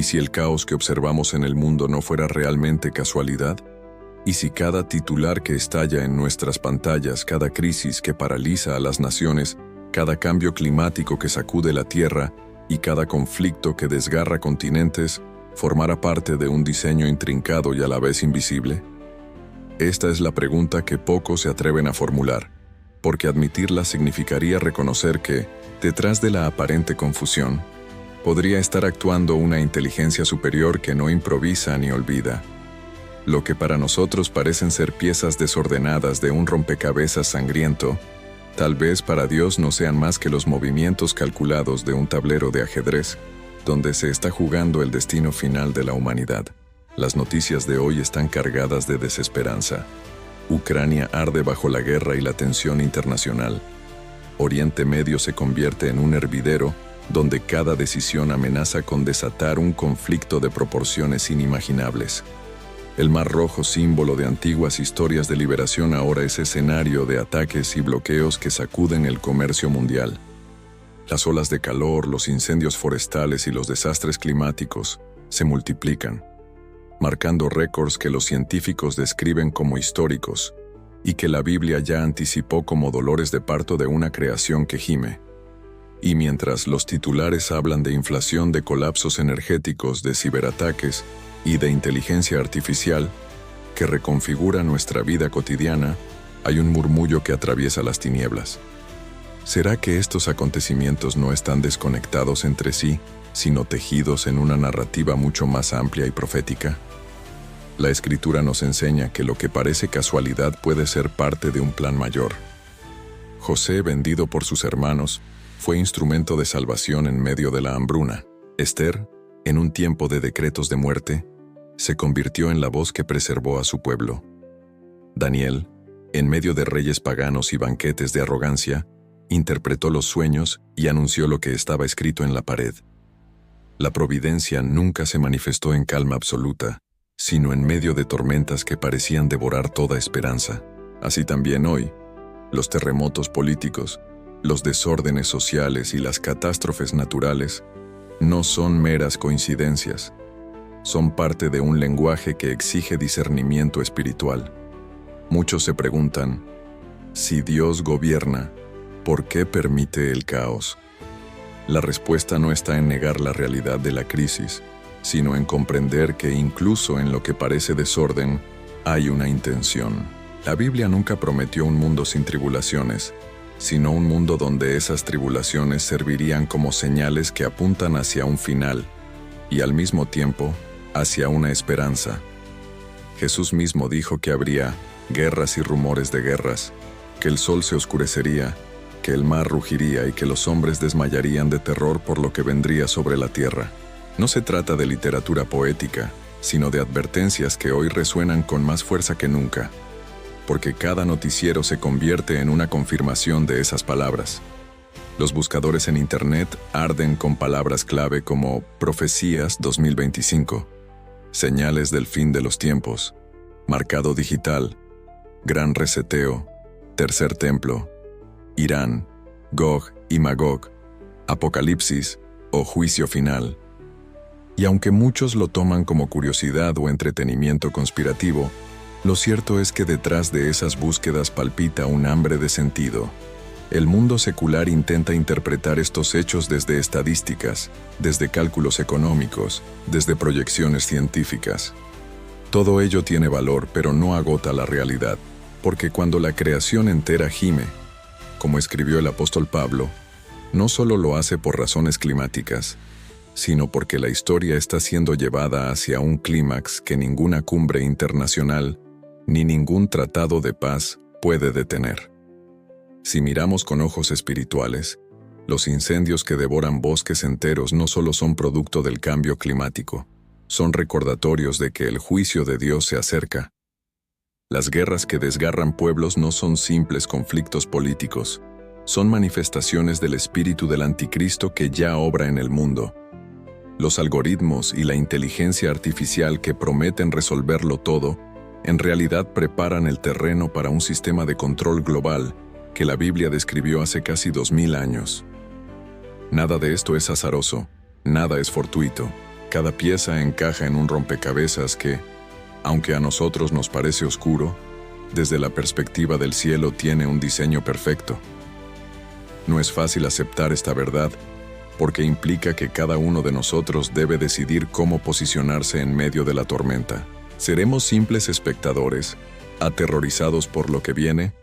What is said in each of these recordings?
¿Y si el caos que observamos en el mundo no fuera realmente casualidad? ¿Y si cada titular que estalla en nuestras pantallas, cada crisis que paraliza a las naciones, cada cambio climático que sacude la Tierra y cada conflicto que desgarra continentes formara parte de un diseño intrincado y a la vez invisible? Esta es la pregunta que pocos se atreven a formular, porque admitirla significaría reconocer que, detrás de la aparente confusión, podría estar actuando una inteligencia superior que no improvisa ni olvida. Lo que para nosotros parecen ser piezas desordenadas de un rompecabezas sangriento, tal vez para Dios no sean más que los movimientos calculados de un tablero de ajedrez, donde se está jugando el destino final de la humanidad. Las noticias de hoy están cargadas de desesperanza. Ucrania arde bajo la guerra y la tensión internacional. Oriente Medio se convierte en un hervidero donde cada decisión amenaza con desatar un conflicto de proporciones inimaginables. El Mar Rojo, símbolo de antiguas historias de liberación, ahora es escenario de ataques y bloqueos que sacuden el comercio mundial. Las olas de calor, los incendios forestales y los desastres climáticos se multiplican, marcando récords que los científicos describen como históricos y que la Biblia ya anticipó como dolores de parto de una creación que gime. Y mientras los titulares hablan de inflación, de colapsos energéticos, de ciberataques y de inteligencia artificial que reconfigura nuestra vida cotidiana, hay un murmullo que atraviesa las tinieblas. ¿Será que estos acontecimientos no están desconectados entre sí, sino tejidos en una narrativa mucho más amplia y profética? La Escritura nos enseña que lo que parece casualidad puede ser parte de un plan mayor. José, vendido por sus hermanos, fue instrumento de salvación en medio de la hambruna. Esther, en un tiempo de decretos de muerte, se convirtió en la voz que preservó a su pueblo. Daniel, en medio de reyes paganos y banquetes de arrogancia, interpretó los sueños y anunció lo que estaba escrito en la pared. La providencia nunca se manifestó en calma absoluta, sino en medio de tormentas que parecían devorar toda esperanza. Así también hoy, los terremotos políticos, los desórdenes sociales y las catástrofes naturales no son meras coincidencias. Son parte de un lenguaje que exige discernimiento espiritual. Muchos se preguntan, si Dios gobierna, ¿por qué permite el caos? La respuesta no está en negar la realidad de la crisis, sino en comprender que incluso en lo que parece desorden, hay una intención. La Biblia nunca prometió un mundo sin tribulaciones, sino un mundo donde esas tribulaciones servirían como señales que apuntan hacia un final y al mismo tiempo hacia una esperanza. Jesús mismo dijo que habría guerras y rumores de guerras, que el sol se oscurecería, que el mar rugiría y que los hombres desmayarían de terror por lo que vendría sobre la tierra. No se trata de literatura poética, sino de advertencias que hoy resuenan con más fuerza que nunca, porque cada noticiero se convierte en una confirmación de esas palabras. Los buscadores en Internet arden con palabras clave como profecías 2025, señales del fin de los tiempos, marcado digital, gran reseteo, tercer templo, Irán, Gog y Magog, apocalipsis o juicio final. Y aunque muchos lo toman como curiosidad o entretenimiento conspirativo, lo cierto es que detrás de esas búsquedas palpita un hambre de sentido. El mundo secular intenta interpretar estos hechos desde estadísticas, desde cálculos económicos, desde proyecciones científicas. Todo ello tiene valor, pero no agota la realidad, porque cuando la creación entera gime, como escribió el apóstol Pablo, no solo lo hace por razones climáticas, sino porque la historia está siendo llevada hacia un clímax que ninguna cumbre internacional ni ningún tratado de paz puede detener. Si miramos con ojos espirituales, los incendios que devoran bosques enteros no solo son producto del cambio climático, son recordatorios de que el juicio de Dios se acerca. Las guerras que desgarran pueblos no son simples conflictos políticos, son manifestaciones del espíritu del anticristo que ya obra en el mundo. Los algoritmos y la inteligencia artificial que prometen resolverlo todo, en realidad preparan el terreno para un sistema de control global que la Biblia describió hace casi 2000 años. Nada de esto es azaroso, nada es fortuito. Cada pieza encaja en un rompecabezas que, aunque a nosotros nos parece oscuro, desde la perspectiva del cielo tiene un diseño perfecto. No es fácil aceptar esta verdad, porque implica que cada uno de nosotros debe decidir cómo posicionarse en medio de la tormenta. ¿Seremos simples espectadores, aterrorizados por lo que viene?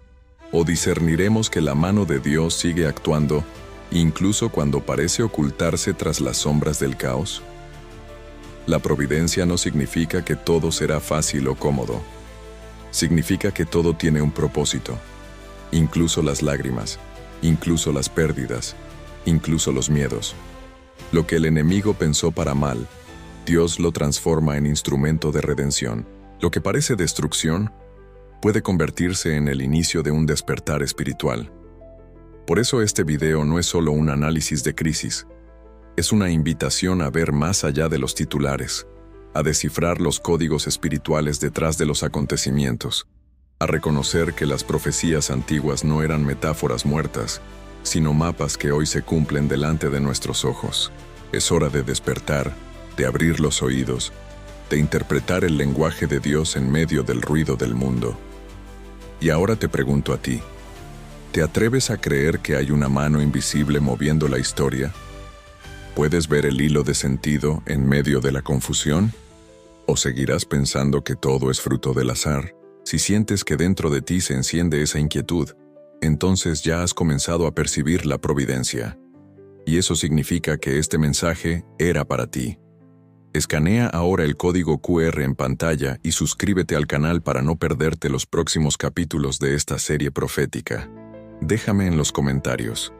¿O discerniremos que la mano de Dios sigue actuando, incluso cuando parece ocultarse tras las sombras del caos? La providencia no significa que todo será fácil o cómodo. Significa que todo tiene un propósito, incluso las lágrimas, incluso las pérdidas, incluso los miedos. Lo que el enemigo pensó para mal, Dios lo transforma en instrumento de redención. Lo que parece destrucción puede convertirse en el inicio de un despertar espiritual. Por eso este video no es solo un análisis de crisis, es una invitación a ver más allá de los titulares, a descifrar los códigos espirituales detrás de los acontecimientos, a reconocer que las profecías antiguas no eran metáforas muertas, sino mapas que hoy se cumplen delante de nuestros ojos. Es hora de despertar, de abrir los oídos, de interpretar el lenguaje de Dios en medio del ruido del mundo. Y ahora te pregunto a ti, ¿te atreves a creer que hay una mano invisible moviendo la historia? ¿Puedes ver el hilo de sentido en medio de la confusión? ¿O seguirás pensando que todo es fruto del azar? Si sientes que dentro de ti se enciende esa inquietud, entonces ya has comenzado a percibir la providencia. Y eso significa que este mensaje era para ti. Escanea ahora el código QR en pantalla y suscríbete al canal para no perderte los próximos capítulos de esta serie profética. Déjame en los comentarios,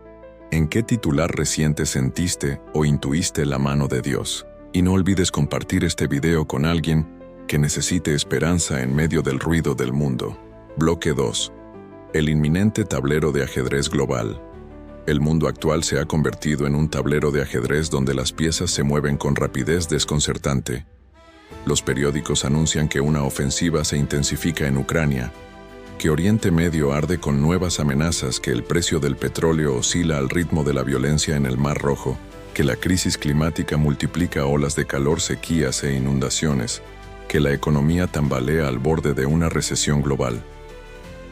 ¿en qué titular reciente sentiste o intuiste la mano de Dios? Y no olvides compartir este video con alguien que necesite esperanza en medio del ruido del mundo. Bloque 2. El inminente tablero de ajedrez global. El mundo actual se ha convertido en un tablero de ajedrez donde las piezas se mueven con rapidez desconcertante. Los periódicos anuncian que una ofensiva se intensifica en Ucrania, que Oriente Medio arde con nuevas amenazas, que el precio del petróleo oscila al ritmo de la violencia en el Mar Rojo, que la crisis climática multiplica olas de calor, sequías e inundaciones, que la economía tambalea al borde de una recesión global.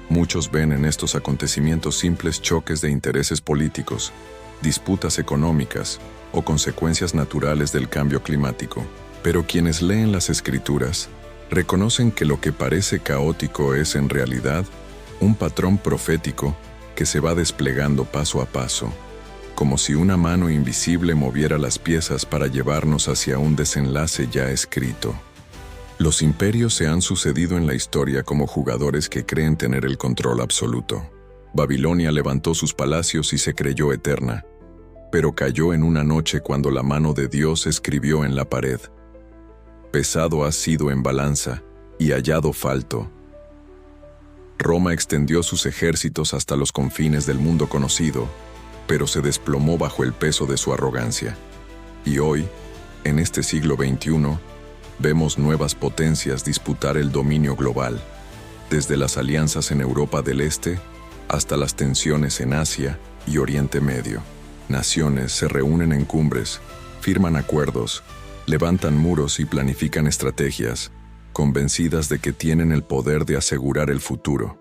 Muchos ven en estos acontecimientos simples choques de intereses políticos, disputas económicas o consecuencias naturales del cambio climático. Pero quienes leen las Escrituras reconocen que lo que parece caótico es en realidad un patrón profético que se va desplegando paso a paso, como si una mano invisible moviera las piezas para llevarnos hacia un desenlace ya escrito. Los imperios se han sucedido en la historia como jugadores que creen tener el control absoluto. Babilonia levantó sus palacios y se creyó eterna, pero cayó en una noche cuando la mano de Dios escribió en la pared: pesado has sido en balanza y hallado falto. Roma extendió sus ejércitos hasta los confines del mundo conocido, pero se desplomó bajo el peso de su arrogancia. Y hoy, en este siglo XXI, vemos nuevas potencias disputar el dominio global, desde las alianzas en Europa del Este hasta las tensiones en Asia y Oriente Medio. Naciones se reúnen en cumbres, firman acuerdos, levantan muros y planifican estrategias, convencidas de que tienen el poder de asegurar el futuro.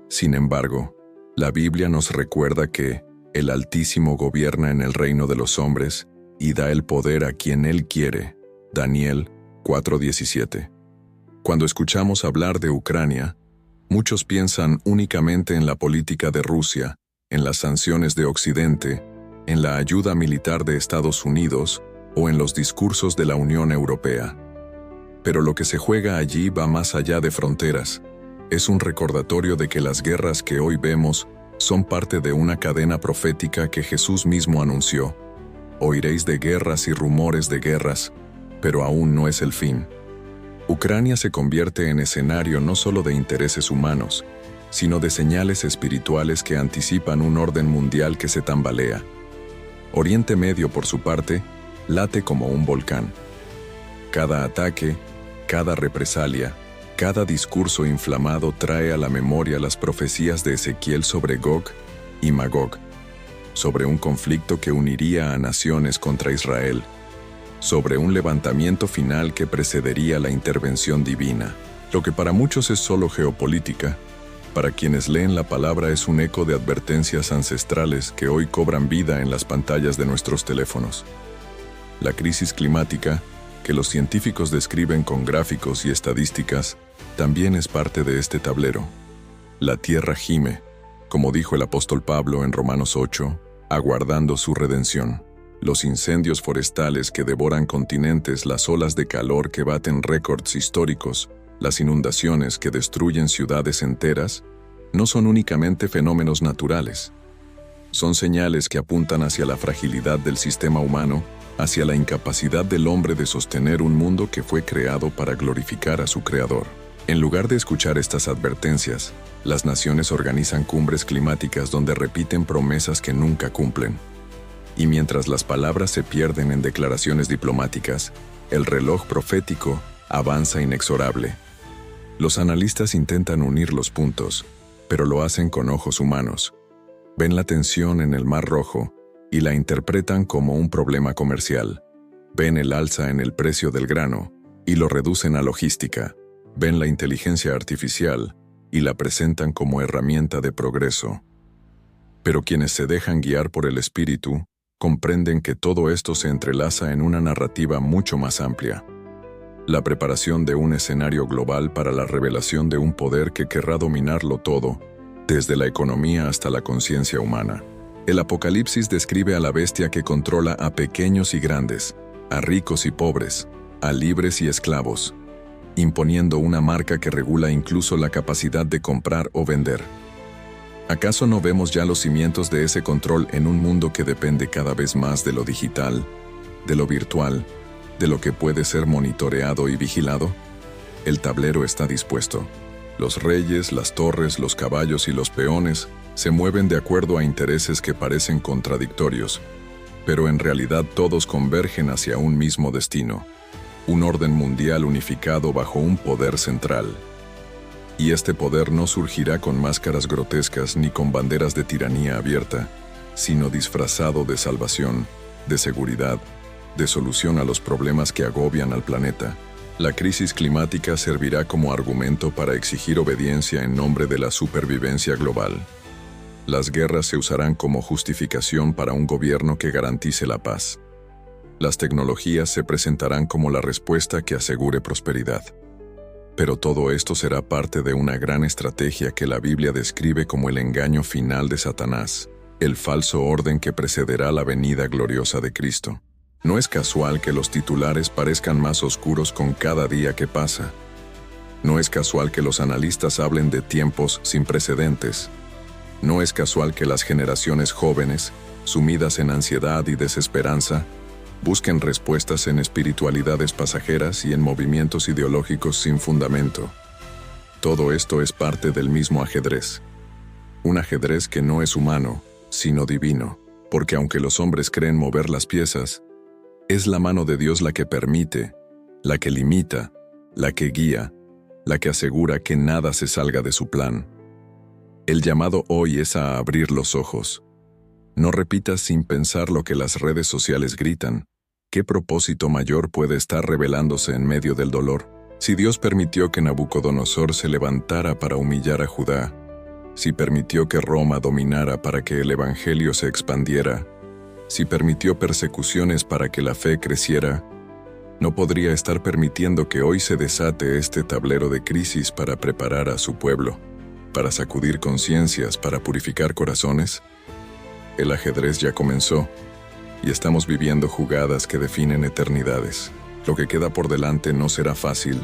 Sin embargo, la Biblia nos recuerda que el Altísimo gobierna en el reino de los hombres y da el poder a quien Él quiere. Daniel 4:17. Cuando escuchamos hablar de Ucrania, muchos piensan únicamente en la política de Rusia, en las sanciones de Occidente, en la ayuda militar de Estados Unidos o en los discursos de la Unión Europea. Pero lo que se juega allí va más allá de fronteras. Es un recordatorio de que las guerras que hoy vemos son parte de una cadena profética que Jesús mismo anunció. Oiréis de guerras y rumores de guerras, pero aún no es el fin. Ucrania se convierte en escenario no solo de intereses humanos, sino de señales espirituales que anticipan un orden mundial que se tambalea. Oriente Medio, por su parte, late como un volcán. Cada ataque, cada represalia, cada discurso inflamado trae a la memoria las profecías de Ezequiel sobre Gog y Magog, sobre un conflicto que uniría a naciones contra Israel, sobre un levantamiento final que precedería la intervención divina. Lo que para muchos es solo geopolítica, para quienes leen la palabra es un eco de advertencias ancestrales que hoy cobran vida en las pantallas de nuestros teléfonos. La crisis climática, que los científicos describen con gráficos y estadísticas, también es parte de este tablero. La tierra gime, como dijo el apóstol Pablo en Romanos 8, aguardando su redención. Los incendios forestales que devoran continentes, las olas de calor que baten récords históricos, las inundaciones que destruyen ciudades enteras, no son únicamente fenómenos naturales. Son señales que apuntan hacia la fragilidad del sistema humano, hacia la incapacidad del hombre de sostener un mundo que fue creado para glorificar a su Creador. En lugar de escuchar estas advertencias, las naciones organizan cumbres climáticas donde repiten promesas que nunca cumplen. Y mientras las palabras se pierden en declaraciones diplomáticas, el reloj profético avanza inexorable. Los analistas intentan unir los puntos, pero lo hacen con ojos humanos. Ven la tensión en el Mar Rojo y la interpretan como un problema comercial. Ven el alza en el precio del grano y lo reducen a logística. Ven la inteligencia artificial y la presentan como herramienta de progreso. Pero quienes se dejan guiar por el espíritu comprenden que todo esto se entrelaza en una narrativa mucho más amplia. La preparación de un escenario global para la revelación de un poder que querrá dominarlo todo, desde la economía hasta la conciencia humana. El Apocalipsis describe a la bestia que controla a pequeños y grandes, a ricos y pobres, a libres y esclavos, imponiendo una marca que regula incluso la capacidad de comprar o vender. ¿Acaso no vemos ya los cimientos de ese control en un mundo que depende cada vez más de lo digital, de lo virtual, de lo que puede ser monitoreado y vigilado? El tablero está dispuesto. Los reyes, las torres, los caballos y los peones se mueven de acuerdo a intereses que parecen contradictorios, pero en realidad todos convergen hacia un mismo destino, un orden mundial unificado bajo un poder central. Y este poder no surgirá con máscaras grotescas ni con banderas de tiranía abierta, sino disfrazado de salvación, de seguridad, de solución a los problemas que agobian al planeta. La crisis climática servirá como argumento para exigir obediencia en nombre de la supervivencia global. Las guerras se usarán como justificación para un gobierno que garantice la paz. Las tecnologías se presentarán como la respuesta que asegure prosperidad. Pero todo esto será parte de una gran estrategia que la Biblia describe como el engaño final de Satanás, el falso orden que precederá la venida gloriosa de Cristo. No es casual que los titulares parezcan más oscuros con cada día que pasa. No es casual que los analistas hablen de tiempos sin precedentes. No es casual que las generaciones jóvenes, sumidas en ansiedad y desesperanza, busquen respuestas en espiritualidades pasajeras y en movimientos ideológicos sin fundamento. Todo esto es parte del mismo ajedrez. Un ajedrez que no es humano, sino divino, porque aunque los hombres creen mover las piezas, es la mano de Dios la que permite, la que limita, la que guía, la que asegura que nada se salga de su plan. El llamado hoy es a abrir los ojos. No repitas sin pensar lo que las redes sociales gritan. ¿Qué propósito mayor puede estar revelándose en medio del dolor? Si Dios permitió que Nabucodonosor se levantara para humillar a Judá, si permitió que Roma dominara para que el evangelio se expandiera, si permitió persecuciones para que la fe creciera, ¿no podría estar permitiendo que hoy se desate este tablero de crisis para preparar a su pueblo, para sacudir conciencias, para purificar corazones? El ajedrez ya comenzó, y estamos viviendo jugadas que definen eternidades. Lo que queda por delante no será fácil,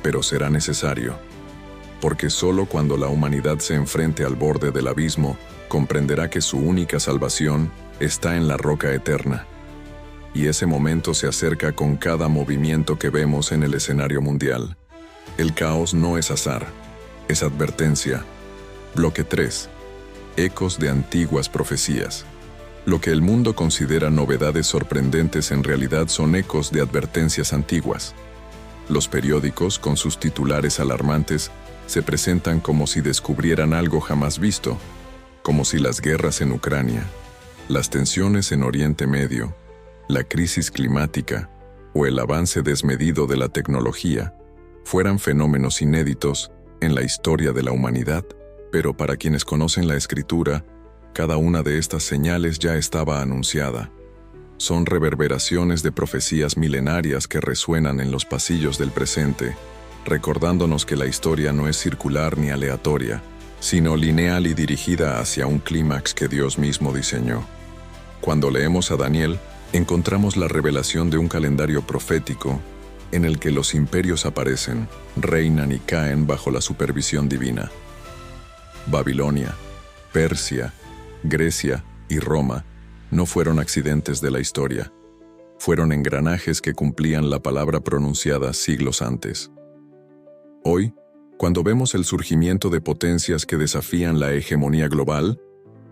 pero será necesario, porque solo cuando la humanidad se enfrente al borde del abismo, comprenderá que su única salvación está en la roca eterna. Y ese momento se acerca con cada movimiento que vemos en el escenario mundial. El caos no es azar, es advertencia. Bloque 3. Ecos de antiguas profecías. Lo que el mundo considera novedades sorprendentes en realidad son ecos de advertencias antiguas. Los periódicos, con sus titulares alarmantes, se presentan como si descubrieran algo jamás visto, como si las guerras en Ucrania, las tensiones en Oriente Medio, la crisis climática, o el avance desmedido de la tecnología fueran fenómenos inéditos en la historia de la humanidad, pero para quienes conocen la Escritura, cada una de estas señales ya estaba anunciada. Son reverberaciones de profecías milenarias que resuenan en los pasillos del presente, recordándonos que la historia no es circular ni aleatoria, sino lineal y dirigida hacia un clímax que Dios mismo diseñó. Cuando leemos a Daniel, encontramos la revelación de un calendario profético en el que los imperios aparecen, reinan y caen bajo la supervisión divina. Babilonia, Persia, Grecia y Roma no fueron accidentes de la historia, fueron engranajes que cumplían la palabra pronunciada siglos antes. Hoy, cuando vemos el surgimiento de potencias que desafían la hegemonía global,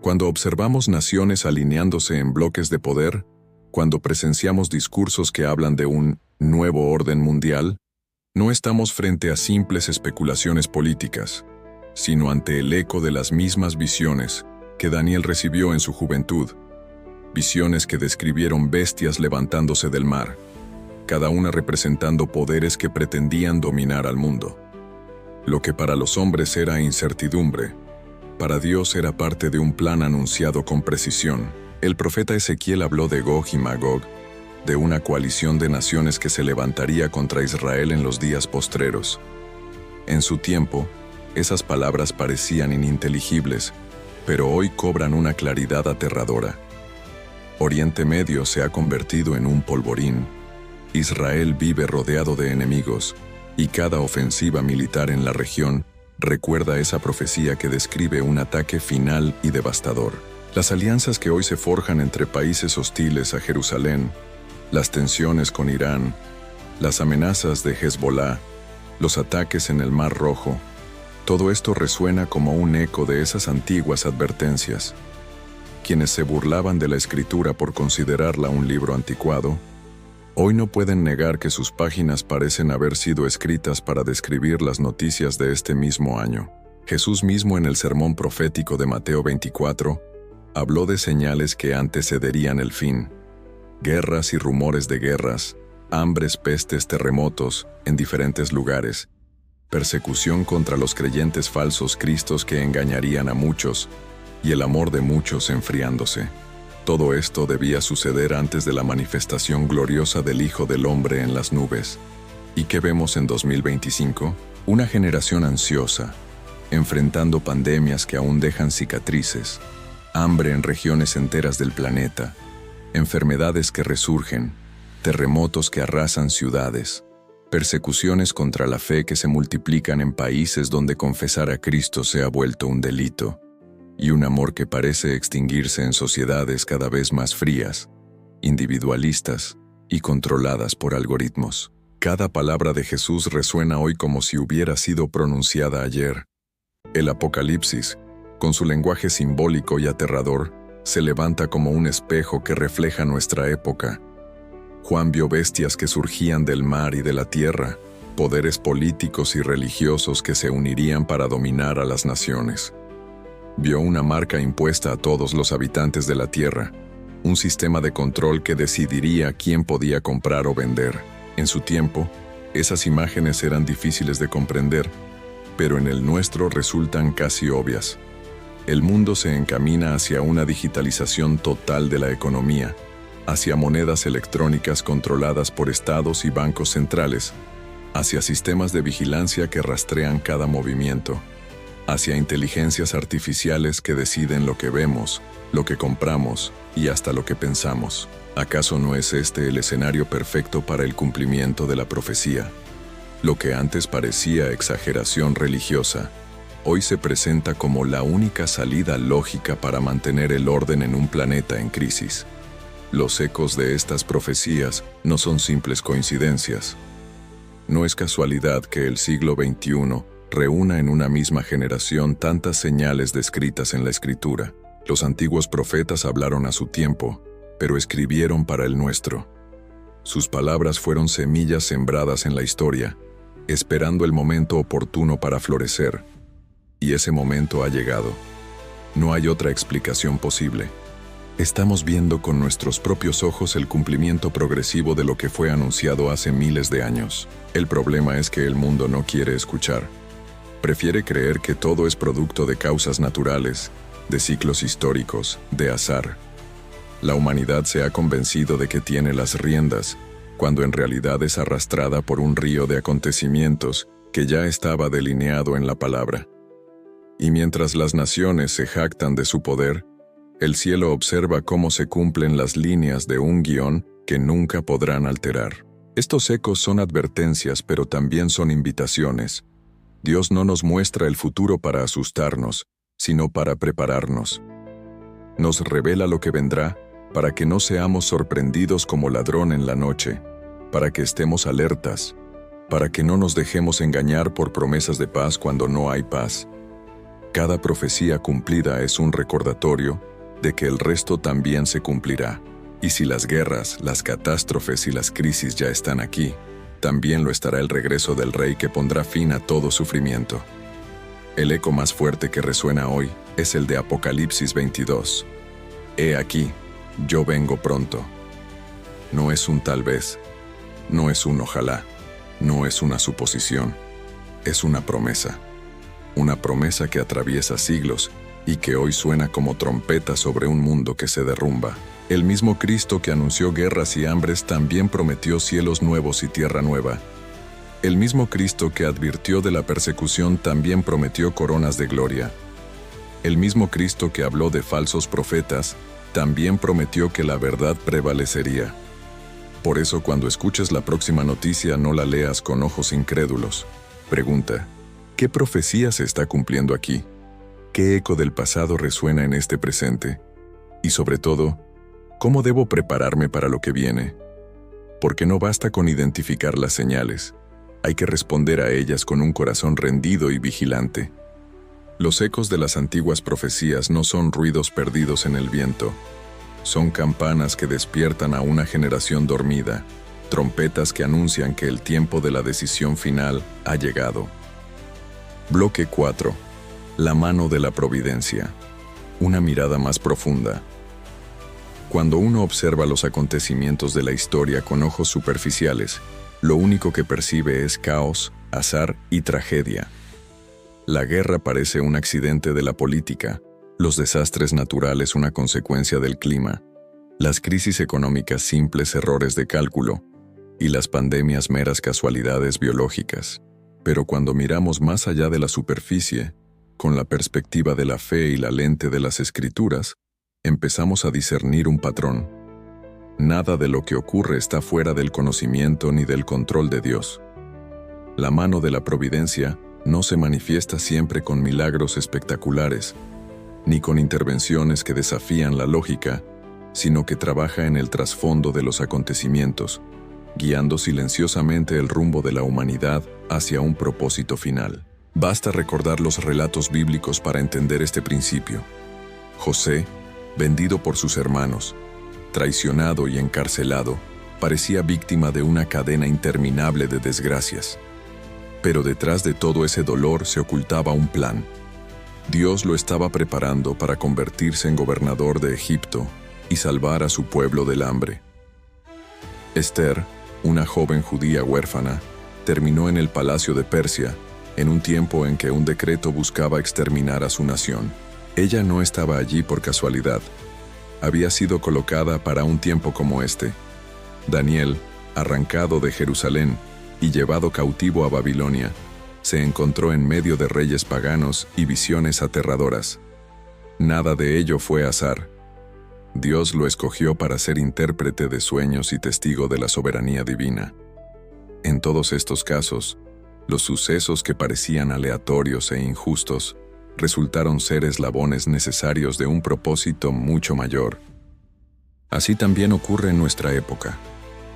cuando observamos naciones alineándose en bloques de poder, cuando presenciamos discursos que hablan de un nuevo orden mundial, no estamos frente a simples especulaciones políticas, sino ante el eco de las mismas visiones que Daniel recibió en su juventud, visiones que describieron bestias levantándose del mar, cada una representando poderes que pretendían dominar al mundo. Lo que para los hombres era incertidumbre, para Dios era parte de un plan anunciado con precisión. El profeta Ezequiel habló de Gog y Magog, de una coalición de naciones que se levantaría contra Israel en los días postreros. En su tiempo, esas palabras parecían ininteligibles, pero hoy cobran una claridad aterradora. Oriente Medio se ha convertido en un polvorín. Israel vive rodeado de enemigos, y cada ofensiva militar en la región recuerda esa profecía que describe un ataque final y devastador. Las alianzas que hoy se forjan entre países hostiles a Jerusalén, las tensiones con Irán, las amenazas de Hezbolá, los ataques en el Mar Rojo, todo esto resuena como un eco de esas antiguas advertencias. Quienes se burlaban de la Escritura por considerarla un libro anticuado, hoy no pueden negar que sus páginas parecen haber sido escritas para describir las noticias de este mismo año. Jesús mismo en el sermón profético de Mateo 24, habló de señales que antecederían el fin. Guerras y rumores de guerras, hambres, pestes, terremotos en diferentes lugares, persecución contra los creyentes falsos cristos que engañarían a muchos, y el amor de muchos enfriándose. Todo esto debía suceder antes de la manifestación gloriosa del Hijo del Hombre en las nubes. ¿Y qué vemos en 2025? Una generación ansiosa, enfrentando pandemias que aún dejan cicatrices, hambre en regiones enteras del planeta, enfermedades que resurgen, terremotos que arrasan ciudades, persecuciones contra la fe que se multiplican en países donde confesar a Cristo se ha vuelto un delito, y un amor que parece extinguirse en sociedades cada vez más frías, individualistas y controladas por algoritmos. Cada palabra de Jesús resuena hoy como si hubiera sido pronunciada ayer. El Apocalipsis, con su lenguaje simbólico y aterrador, se levanta como un espejo que refleja nuestra época. Juan vio bestias que surgían del mar y de la tierra, poderes políticos y religiosos que se unirían para dominar a las naciones. Vio una marca impuesta a todos los habitantes de la tierra, un sistema de control que decidiría quién podía comprar o vender. En su tiempo, esas imágenes eran difíciles de comprender, pero en el nuestro resultan casi obvias. El mundo se encamina hacia una digitalización total de la economía, hacia monedas electrónicas controladas por estados y bancos centrales, hacia sistemas de vigilancia que rastrean cada movimiento, hacia inteligencias artificiales que deciden lo que vemos, lo que compramos y hasta lo que pensamos. ¿Acaso no es este el escenario perfecto para el cumplimiento de la profecía? Lo que antes parecía exageración religiosa, hoy se presenta como la única salida lógica para mantener el orden en un planeta en crisis. Los ecos de estas profecías no son simples coincidencias. No es casualidad que el siglo XXI reúna en una misma generación tantas señales descritas en la Escritura. Los antiguos profetas hablaron a su tiempo, pero escribieron para el nuestro. Sus palabras fueron semillas sembradas en la historia, esperando el momento oportuno para florecer. Y ese momento ha llegado. No hay otra explicación posible. Estamos viendo con nuestros propios ojos el cumplimiento progresivo de lo que fue anunciado hace miles de años. El problema es que el mundo no quiere escuchar. Prefiere creer que todo es producto de causas naturales, de ciclos históricos, de azar. La humanidad se ha convencido de que tiene las riendas, cuando en realidad es arrastrada por un río de acontecimientos que ya estaba delineado en la palabra. Y mientras las naciones se jactan de su poder, el cielo observa cómo se cumplen las líneas de un guión que nunca podrán alterar. Estos ecos son advertencias, pero también son invitaciones. Dios no nos muestra el futuro para asustarnos, sino para prepararnos. Nos revela lo que vendrá, para que no seamos sorprendidos como ladrón en la noche, para que estemos alertas, para que no nos dejemos engañar por promesas de paz cuando no hay paz. Cada profecía cumplida es un recordatorio de que el resto también se cumplirá. Y si las guerras, las catástrofes y las crisis ya están aquí, también lo estará el regreso del Rey que pondrá fin a todo sufrimiento. El eco más fuerte que resuena hoy es el de Apocalipsis 22. He aquí, yo vengo pronto. No es un tal vez, no es un ojalá, no es una suposición, es una promesa que atraviesa siglos y que hoy suena como trompeta sobre un mundo que se derrumba. El mismo Cristo que anunció guerras y hambres también prometió cielos nuevos y tierra nueva. El mismo Cristo que advirtió de la persecución también prometió coronas de gloria. El mismo Cristo que habló de falsos profetas también prometió que la verdad prevalecería. Por eso, cuando escuches la próxima noticia, no la leas con ojos incrédulos. Pregunta, ¿qué profecía se está cumpliendo aquí? ¿Qué eco del pasado resuena en este presente? Y sobre todo, ¿cómo debo prepararme para lo que viene? Porque no basta con identificar las señales. Hay que responder a ellas con un corazón rendido y vigilante. Los ecos de las antiguas profecías no son ruidos perdidos en el viento. Son campanas que despiertan a una generación dormida, trompetas que anuncian que el tiempo de la decisión final ha llegado. Bloque 4. La mano de la providencia. Una mirada más profunda. Cuando uno observa los acontecimientos de la historia con ojos superficiales, lo único que percibe es caos, azar y tragedia. La guerra parece un accidente de la política, los desastres naturales una consecuencia del clima, las crisis económicas simples errores de cálculo y las pandemias meras casualidades biológicas. Pero cuando miramos más allá de la superficie, con la perspectiva de la fe y la lente de las Escrituras, empezamos a discernir un patrón. Nada de lo que ocurre está fuera del conocimiento ni del control de Dios. La mano de la providencia no se manifiesta siempre con milagros espectaculares, ni con intervenciones que desafían la lógica, sino que trabaja en el trasfondo de los acontecimientos, guiando silenciosamente el rumbo de la humanidad hacia un propósito final. Basta recordar los relatos bíblicos para entender este principio. José, vendido por sus hermanos, traicionado y encarcelado, parecía víctima de una cadena interminable de desgracias. Pero detrás de todo ese dolor se ocultaba un plan. Dios lo estaba preparando para convertirse en gobernador de Egipto y salvar a su pueblo del hambre. Esther, una joven judía huérfana, terminó en el palacio de Persia, en un tiempo en que un decreto buscaba exterminar a su nación. Ella no estaba allí por casualidad. Había sido colocada para un tiempo como este. Daniel, arrancado de Jerusalén y llevado cautivo a Babilonia, se encontró en medio de reyes paganos y visiones aterradoras. Nada de ello fue azar. Dios lo escogió para ser intérprete de sueños y testigo de la soberanía divina. En todos estos casos, los sucesos que parecían aleatorios e injustos resultaron ser eslabones necesarios de un propósito mucho mayor. Así también ocurre en nuestra época.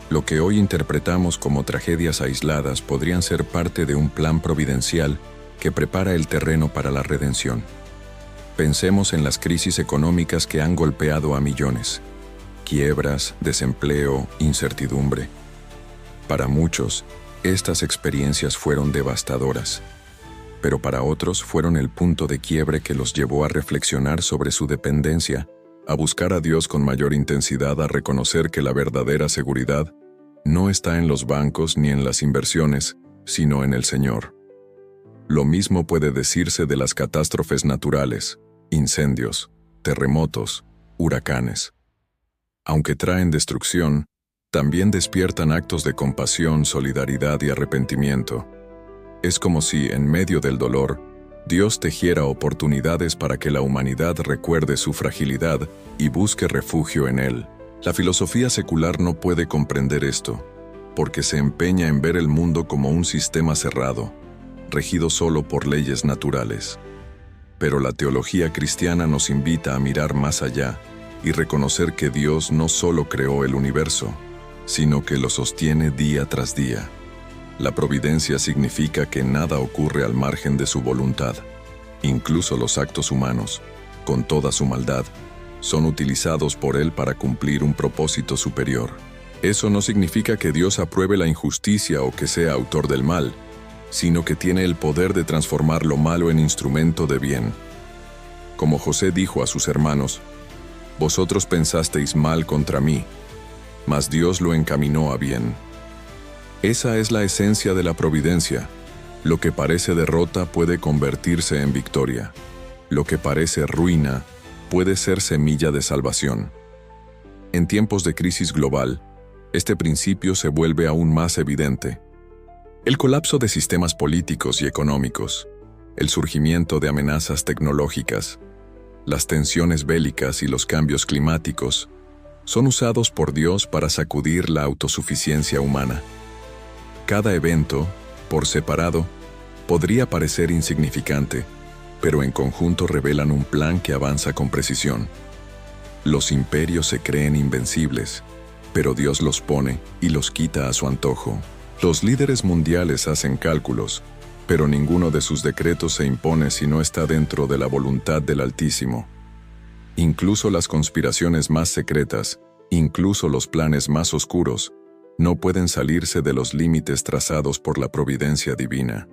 Lo que hoy interpretamos como tragedias aisladas podrían ser parte de un plan providencial que prepara el terreno para la redención. Pensemos en las crisis económicas que han golpeado a millones. Quiebras, desempleo, incertidumbre. Para muchos, estas experiencias fueron devastadoras, pero para otros fueron el punto de quiebre que los llevó a reflexionar sobre su dependencia a buscar a Dios con mayor intensidad, a reconocer que la verdadera seguridad no está en los bancos ni en las inversiones, sino en el Señor. Lo mismo puede decirse de las catástrofes naturales, incendios, terremotos, huracanes. Aunque traen destrucción, también despiertan actos de compasión, solidaridad y arrepentimiento. Es como si, en medio del dolor, Dios tejiera oportunidades para que la humanidad recuerde su fragilidad y busque refugio en Él. La filosofía secular no puede comprender esto, porque se empeña en ver el mundo como un sistema cerrado, regido solo por leyes naturales. Pero la teología cristiana nos invita a mirar más allá y reconocer que Dios no solo creó el universo, sino que lo sostiene día tras día. La providencia significa que nada ocurre al margen de su voluntad. Incluso los actos humanos, con toda su maldad, son utilizados por Él para cumplir un propósito superior. Eso no significa que Dios apruebe la injusticia o que sea autor del mal, sino que tiene el poder de transformar lo malo en instrumento de bien. Como José dijo a sus hermanos: «Vosotros pensasteis mal contra mí, mas Dios lo encaminó a bien». Esa es la esencia de la providencia. Lo que parece derrota puede convertirse en victoria. Lo que parece ruina puede ser semilla de salvación. En tiempos de crisis global, este principio se vuelve aún más evidente. El colapso de sistemas políticos y económicos, el surgimiento de amenazas tecnológicas, las tensiones bélicas y los cambios climáticos son usados por Dios para sacudir la autosuficiencia humana. Cada evento, por separado, podría parecer insignificante, pero en conjunto revelan un plan que avanza con precisión. Los imperios se creen invencibles, pero Dios los pone y los quita a su antojo. Los líderes mundiales hacen cálculos, pero ninguno de sus decretos se impone si no está dentro de la voluntad del Altísimo. Incluso las conspiraciones más secretas, incluso los planes más oscuros, no pueden salirse de los límites trazados por la providencia divina.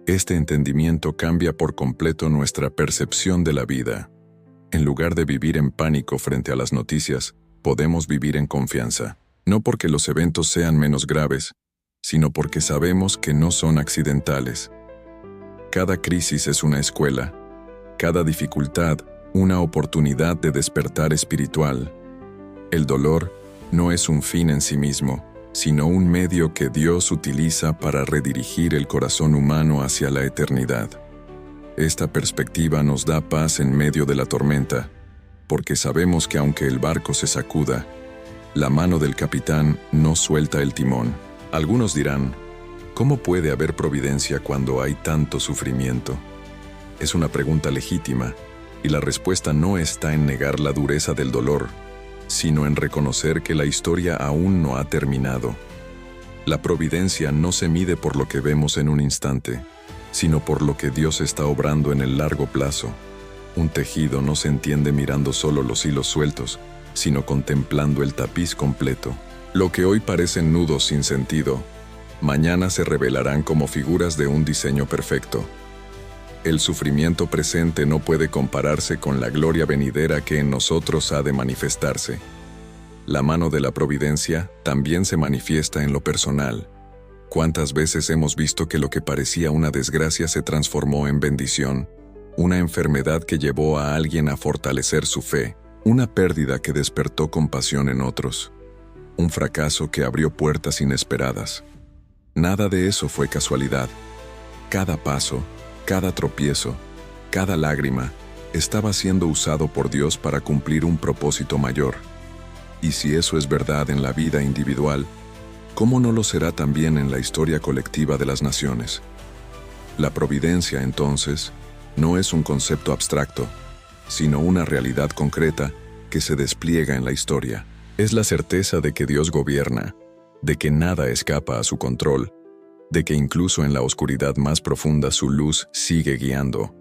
Este entendimiento cambia por completo nuestra percepción de la vida. En lugar de vivir en pánico frente a las noticias, podemos vivir en confianza, no porque los eventos sean menos graves, sino porque sabemos que no son accidentales. Cada crisis es una escuela, cada dificultad una oportunidad de despertar espiritual. El dolor no es un fin en sí mismo, sino un medio que Dios utiliza para redirigir el corazón humano hacia la eternidad. Esta perspectiva nos da paz en medio de la tormenta, porque sabemos que aunque el barco se sacuda, la mano del capitán no suelta el timón. Algunos dirán: ¿cómo puede haber providencia cuando hay tanto sufrimiento? Es una pregunta legítima, y la respuesta no está en negar la dureza del dolor, sino en reconocer que la historia aún no ha terminado. La providencia no se mide por lo que vemos en un instante, sino por lo que Dios está obrando en el largo plazo. Un tejido no se entiende mirando solo los hilos sueltos, sino contemplando el tapiz completo. Lo que hoy parecen nudos sin sentido, mañana se revelarán como figuras de un diseño perfecto. El sufrimiento presente no puede compararse con la gloria venidera que en nosotros ha de manifestarse. La mano de la providencia también se manifiesta en lo personal. ¿Cuántas veces hemos visto que lo que parecía una desgracia se transformó en bendición? Una enfermedad que llevó a alguien a fortalecer su fe, una pérdida que despertó compasión en otros, un fracaso que abrió puertas inesperadas. Nada de eso fue casualidad. Cada paso, cada tropiezo, cada lágrima, estaba siendo usado por Dios para cumplir un propósito mayor. Y si eso es verdad en la vida individual, ¿cómo no lo será también en la historia colectiva de las naciones? La providencia, entonces, no es un concepto abstracto, sino una realidad concreta que se despliega en la historia. Es la certeza de que Dios gobierna, de que nada escapa a su control, de que incluso en la oscuridad más profunda su luz sigue guiando.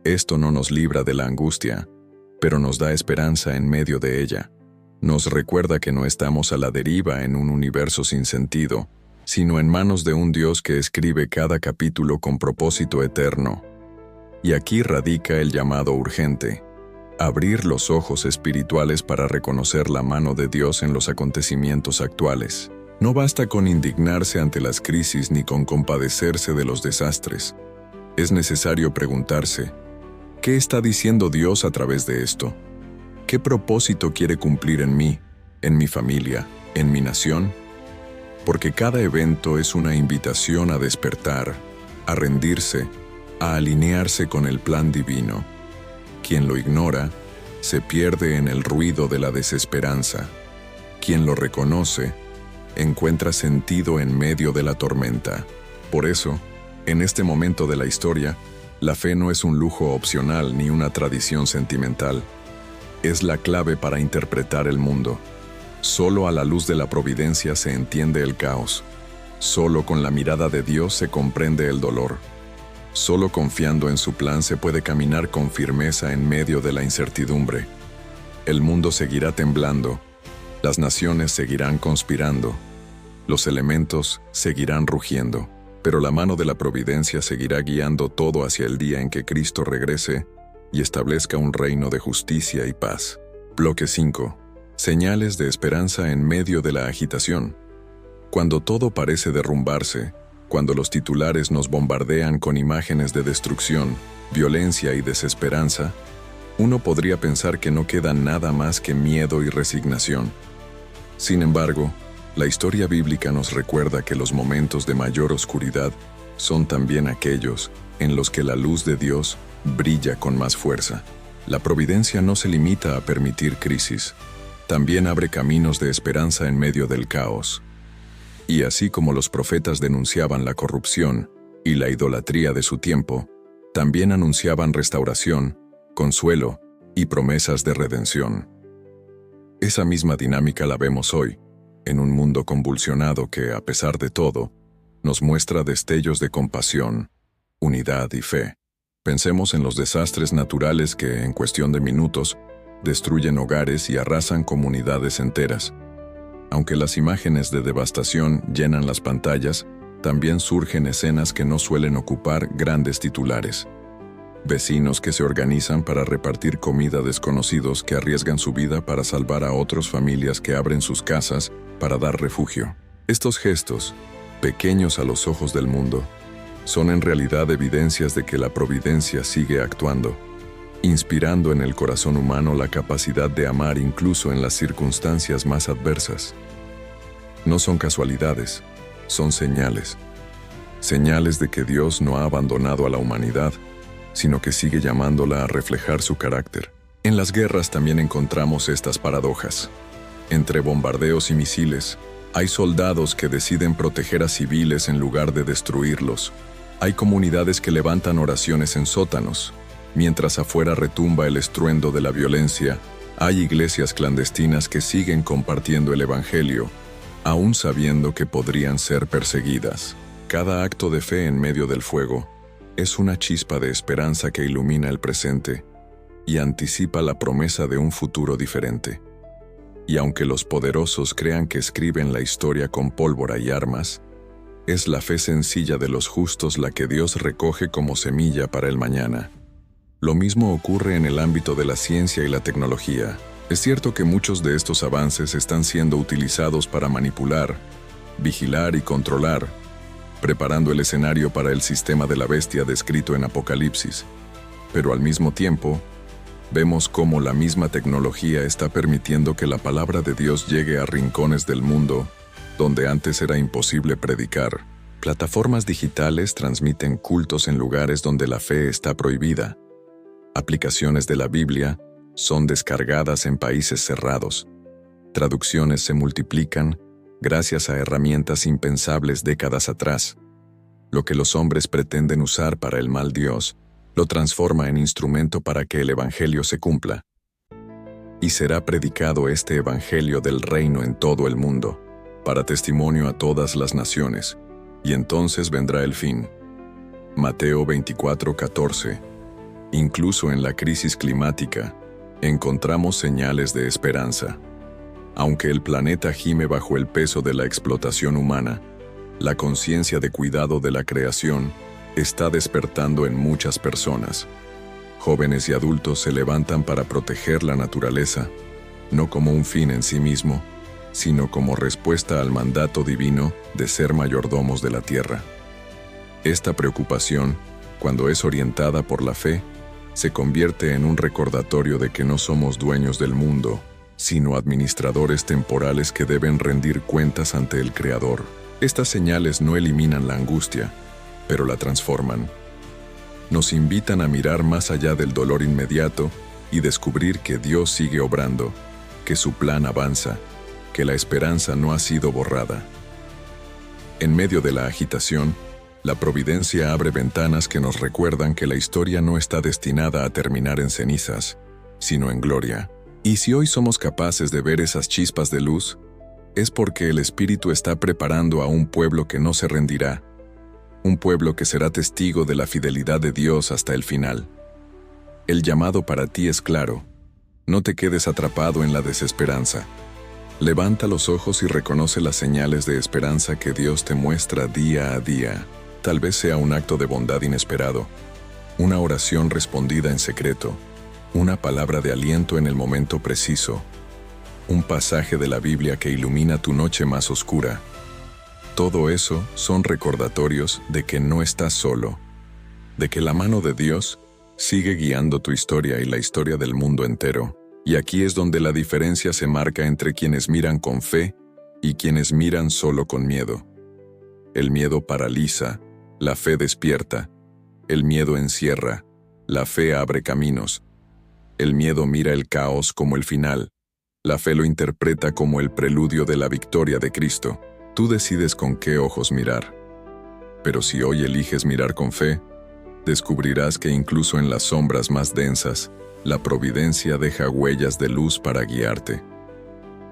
Esto no nos libra de la angustia, pero nos da esperanza en medio de ella. Nos recuerda que no estamos a la deriva en un universo sin sentido, sino en manos de un Dios que escribe cada capítulo con propósito eterno. Y aquí radica el llamado urgente, abrir los ojos espirituales para reconocer la mano de Dios en los acontecimientos actuales. No basta con indignarse ante las crisis ni con compadecerse de los desastres. Es necesario preguntarse, ¿qué está diciendo Dios a través de esto? ¿Qué propósito quiere cumplir en mí, en mi familia, en mi nación? Porque cada evento es una invitación a despertar, a rendirse, a alinearse con el plan divino. Quien lo ignora, se pierde en el ruido de la desesperanza. Quien lo reconoce, encuentra sentido en medio de la tormenta. Por eso, en este momento de la historia, la fe no es un lujo opcional ni una tradición sentimental. Es la clave para interpretar el mundo. Solo a la luz de la providencia se entiende el caos. Solo con la mirada de Dios se comprende el dolor. Solo confiando en su plan se puede caminar con firmeza en medio de la incertidumbre. El mundo seguirá temblando, las naciones seguirán conspirando, los elementos seguirán rugiendo, pero la mano de la providencia seguirá guiando todo hacia el día en que Cristo regrese y establezca un reino de justicia y paz. Bloque 5. Señales de esperanza en medio de la agitación. Cuando todo parece derrumbarse, cuando los titulares nos bombardean con imágenes de destrucción, violencia y desesperanza, uno podría pensar que no queda nada más que miedo y resignación. Sin embargo, la historia bíblica nos recuerda que los momentos de mayor oscuridad son también aquellos en los que la luz de Dios brilla con más fuerza. La providencia no se limita a permitir crisis, también abre caminos de esperanza en medio del caos. Y así como los profetas denunciaban la corrupción y la idolatría de su tiempo, también anunciaban restauración, consuelo y promesas de redención. Esa misma dinámica la vemos hoy, en un mundo convulsionado que, a pesar de todo, nos muestra destellos de compasión, unidad y fe. Pensemos en los desastres naturales que, en cuestión de minutos, destruyen hogares y arrasan comunidades enteras. Aunque las imágenes de devastación llenan las pantallas, también surgen escenas que no suelen ocupar grandes titulares. Vecinos que se organizan para repartir comida a desconocidos que arriesgan su vida para salvar a otras familias que abren sus casas para dar refugio. Estos gestos, pequeños a los ojos del mundo, son en realidad evidencias de que la providencia sigue actuando, inspirando en el corazón humano la capacidad de amar incluso en las circunstancias más adversas. No son casualidades, son señales. Señales de que Dios no ha abandonado a la humanidad, sino que sigue llamándola a reflejar su carácter. En las guerras también encontramos estas paradojas. Entre bombardeos y misiles, hay soldados que deciden proteger a civiles en lugar de destruirlos. Hay comunidades que levantan oraciones en sótanos. Mientras afuera retumba el estruendo de la violencia, hay iglesias clandestinas que siguen compartiendo el Evangelio, aún sabiendo que podrían ser perseguidas. Cada acto de fe en medio del fuego es una chispa de esperanza que ilumina el presente y anticipa la promesa de un futuro diferente. Y aunque los poderosos crean que escriben la historia con pólvora y armas, es la fe sencilla de los justos la que Dios recoge como semilla para el mañana. Lo mismo ocurre en el ámbito de la ciencia y la tecnología. Es cierto que muchos de estos avances están siendo utilizados para manipular, vigilar y controlar, preparando el escenario para el sistema de la bestia descrito en Apocalipsis. Pero al mismo tiempo, vemos cómo la misma tecnología está permitiendo que la palabra de Dios llegue a rincones del mundo donde antes era imposible predicar. Plataformas digitales transmiten cultos en lugares donde la fe está prohibida. Aplicaciones de la Biblia son descargadas en países cerrados. Traducciones se multiplican gracias a herramientas impensables décadas atrás. Lo que los hombres pretenden usar para el mal Dios, lo transforma en instrumento para que el Evangelio se cumpla. Y será predicado este Evangelio del reino en todo el mundo, para testimonio a todas las naciones, y entonces vendrá el fin. Mateo 24:14. Incluso en la crisis climática, encontramos señales de esperanza. Aunque el planeta gime bajo el peso de la explotación humana, la conciencia de cuidado de la creación está despertando en muchas personas. jóvenes y adultos se levantan para proteger la naturaleza, no como un fin en sí mismo, sino como respuesta al mandato divino de ser mayordomos de la tierra. Esta preocupación, cuando es orientada por la fe, se convierte en un recordatorio de que no somos dueños del mundo, sino administradores temporales que deben rendir cuentas ante el Creador. Estas señales no eliminan la angustia, pero la transforman. Nos invitan a mirar más allá del dolor inmediato y descubrir que Dios sigue obrando, que su plan avanza, que la esperanza no ha sido borrada. En medio de la agitación, la providencia abre ventanas que nos recuerdan que la historia no está destinada a terminar en cenizas, sino en gloria. Y si hoy somos capaces de ver esas chispas de luz, es porque el Espíritu está preparando a un pueblo que no se rendirá, un pueblo que será testigo de la fidelidad de Dios hasta el final. El llamado para ti es claro. No te quedes atrapado en la desesperanza. Levanta los ojos y reconoce las señales de esperanza que Dios te muestra día a día. Tal vez sea un acto de bondad inesperado, una oración respondida en secreto, una palabra de aliento en el momento preciso, un pasaje de la Biblia que ilumina tu noche más oscura. Todo eso son recordatorios de que no estás solo, de que la mano de Dios sigue guiando tu historia y la historia del mundo entero. Y aquí es donde la diferencia se marca entre quienes miran con fe y quienes miran solo con miedo. El miedo paraliza, la fe despierta. El miedo encierra, la fe abre caminos. El miedo mira el caos como el final, la fe lo interpreta como el preludio de la victoria de Cristo. Tú decides con qué ojos mirar. Pero si hoy eliges mirar con fe, descubrirás que incluso en las sombras más densas, la providencia deja huellas de luz para guiarte.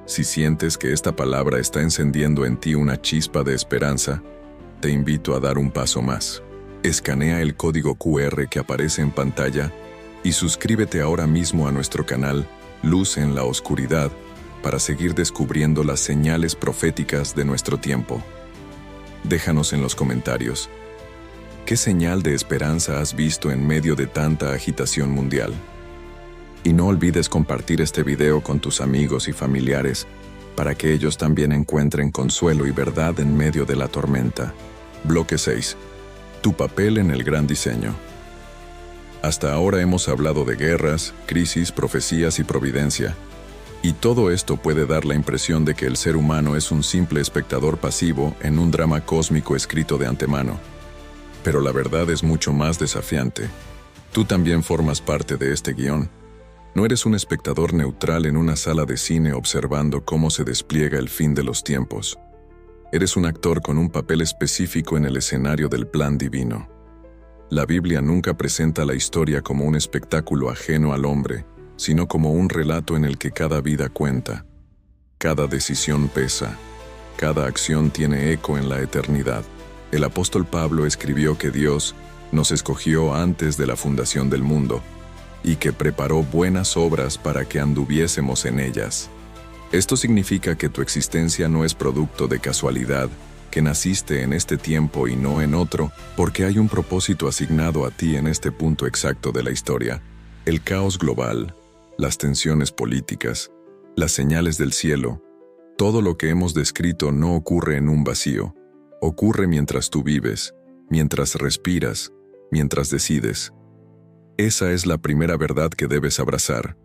Si sientes que esta palabra está encendiendo en ti una chispa de esperanza, te invito a dar un paso más. Escanea el código QR que aparece en pantalla y suscríbete ahora mismo a nuestro canal Luz en la Oscuridad para seguir descubriendo las señales proféticas de nuestro tiempo. Déjanos en los comentarios, ¿qué señal de esperanza has visto en medio de tanta agitación mundial? Y no olvides compartir este video con tus amigos y familiares para que ellos también encuentren consuelo y verdad en medio de la tormenta. Bloque 6. Tu papel en el gran diseño. Hasta ahora hemos hablado de guerras, crisis, profecías y providencia. Y todo esto puede dar la impresión de que el ser humano es un simple espectador pasivo en un drama cósmico escrito de antemano. Pero la verdad es mucho más desafiante. Tú también formas parte de este guión. No eres un espectador neutral en una sala de cine observando cómo se despliega el fin de los tiempos. Eres un actor con un papel específico en el escenario del plan divino. La Biblia nunca presenta la historia como un espectáculo ajeno al hombre, sino como un relato en el que cada vida cuenta. Cada decisión pesa. Cada acción tiene eco en la eternidad. El apóstol Pablo escribió que Dios nos escogió antes de la fundación del mundo y que preparó buenas obras para que anduviésemos en ellas. Esto significa que tu existencia no es producto de casualidad, que naciste en este tiempo y no en otro, porque hay un propósito asignado a ti en este punto exacto de la historia. El caos global, las tensiones políticas, las señales del cielo, todo lo que hemos descrito no ocurre en un vacío. Ocurre mientras tú vives, mientras respiras, mientras decides. Esa es la primera verdad que debes abrazar.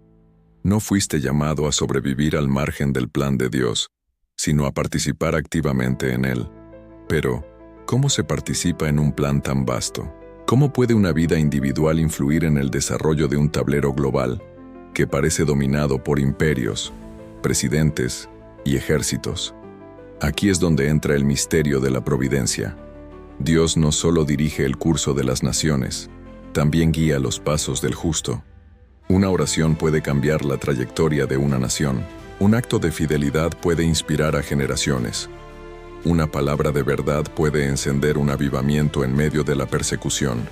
No fuiste llamado a sobrevivir al margen del plan de Dios, sino a participar activamente en él. Pero, ¿cómo se participa en un plan tan vasto? ¿Cómo puede una vida individual influir en el desarrollo de un tablero global que parece dominado por imperios, presidentes y ejércitos? Aquí es donde entra el misterio de la providencia. Dios no solo dirige el curso de las naciones, también guía los pasos del justo. Una oración puede cambiar la trayectoria de una nación. Un acto de fidelidad puede inspirar a generaciones. Una palabra de verdad puede encender un avivamiento en medio de la persecución.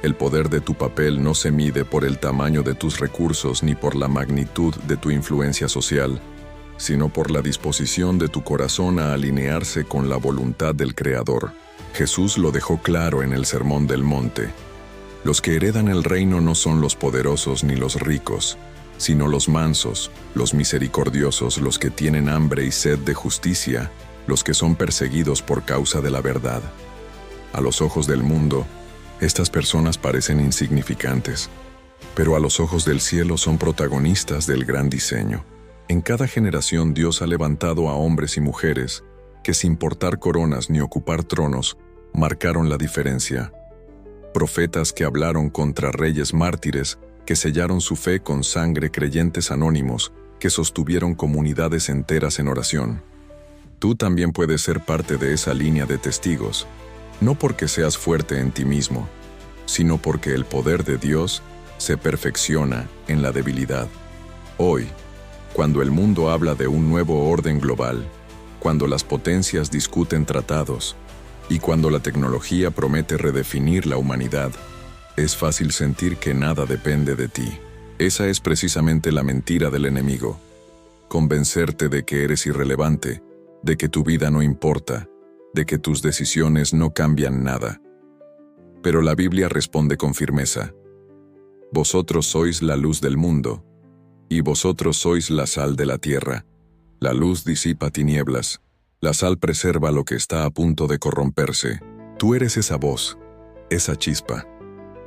El poder de tu papel no se mide por el tamaño de tus recursos ni por la magnitud de tu influencia social, sino por la disposición de tu corazón a alinearse con la voluntad del Creador. Jesús lo dejó claro en el Sermón del Monte. Los que heredan el reino no son los poderosos ni los ricos, sino los mansos, los misericordiosos, los que tienen hambre y sed de justicia, los que son perseguidos por causa de la verdad. A los ojos del mundo, estas personas parecen insignificantes, pero a los ojos del cielo son protagonistas del gran diseño. En cada generación Dios ha levantado a hombres y mujeres que, sin portar coronas ni ocupar tronos, marcaron la diferencia. Profetas que hablaron contra reyes mártires, que sellaron su fe con sangre, creyentes anónimos, que sostuvieron comunidades enteras en oración. Tú también puedes ser parte de esa línea de testigos, no porque seas fuerte en ti mismo, sino porque el poder de Dios se perfecciona en la debilidad. Hoy, cuando el mundo habla de un nuevo orden global, cuando las potencias discuten tratados, y cuando la tecnología promete redefinir la humanidad, es fácil sentir que nada depende de ti. Esa es precisamente la mentira del enemigo. Convencerte de que eres irrelevante, de que tu vida no importa, de que tus decisiones no cambian nada. Pero la Biblia responde con firmeza: vosotros sois la luz del mundo, y vosotros sois la sal de la tierra. La luz disipa tinieblas, la sal preserva lo que está a punto de corromperse. Tú eres esa voz, esa chispa,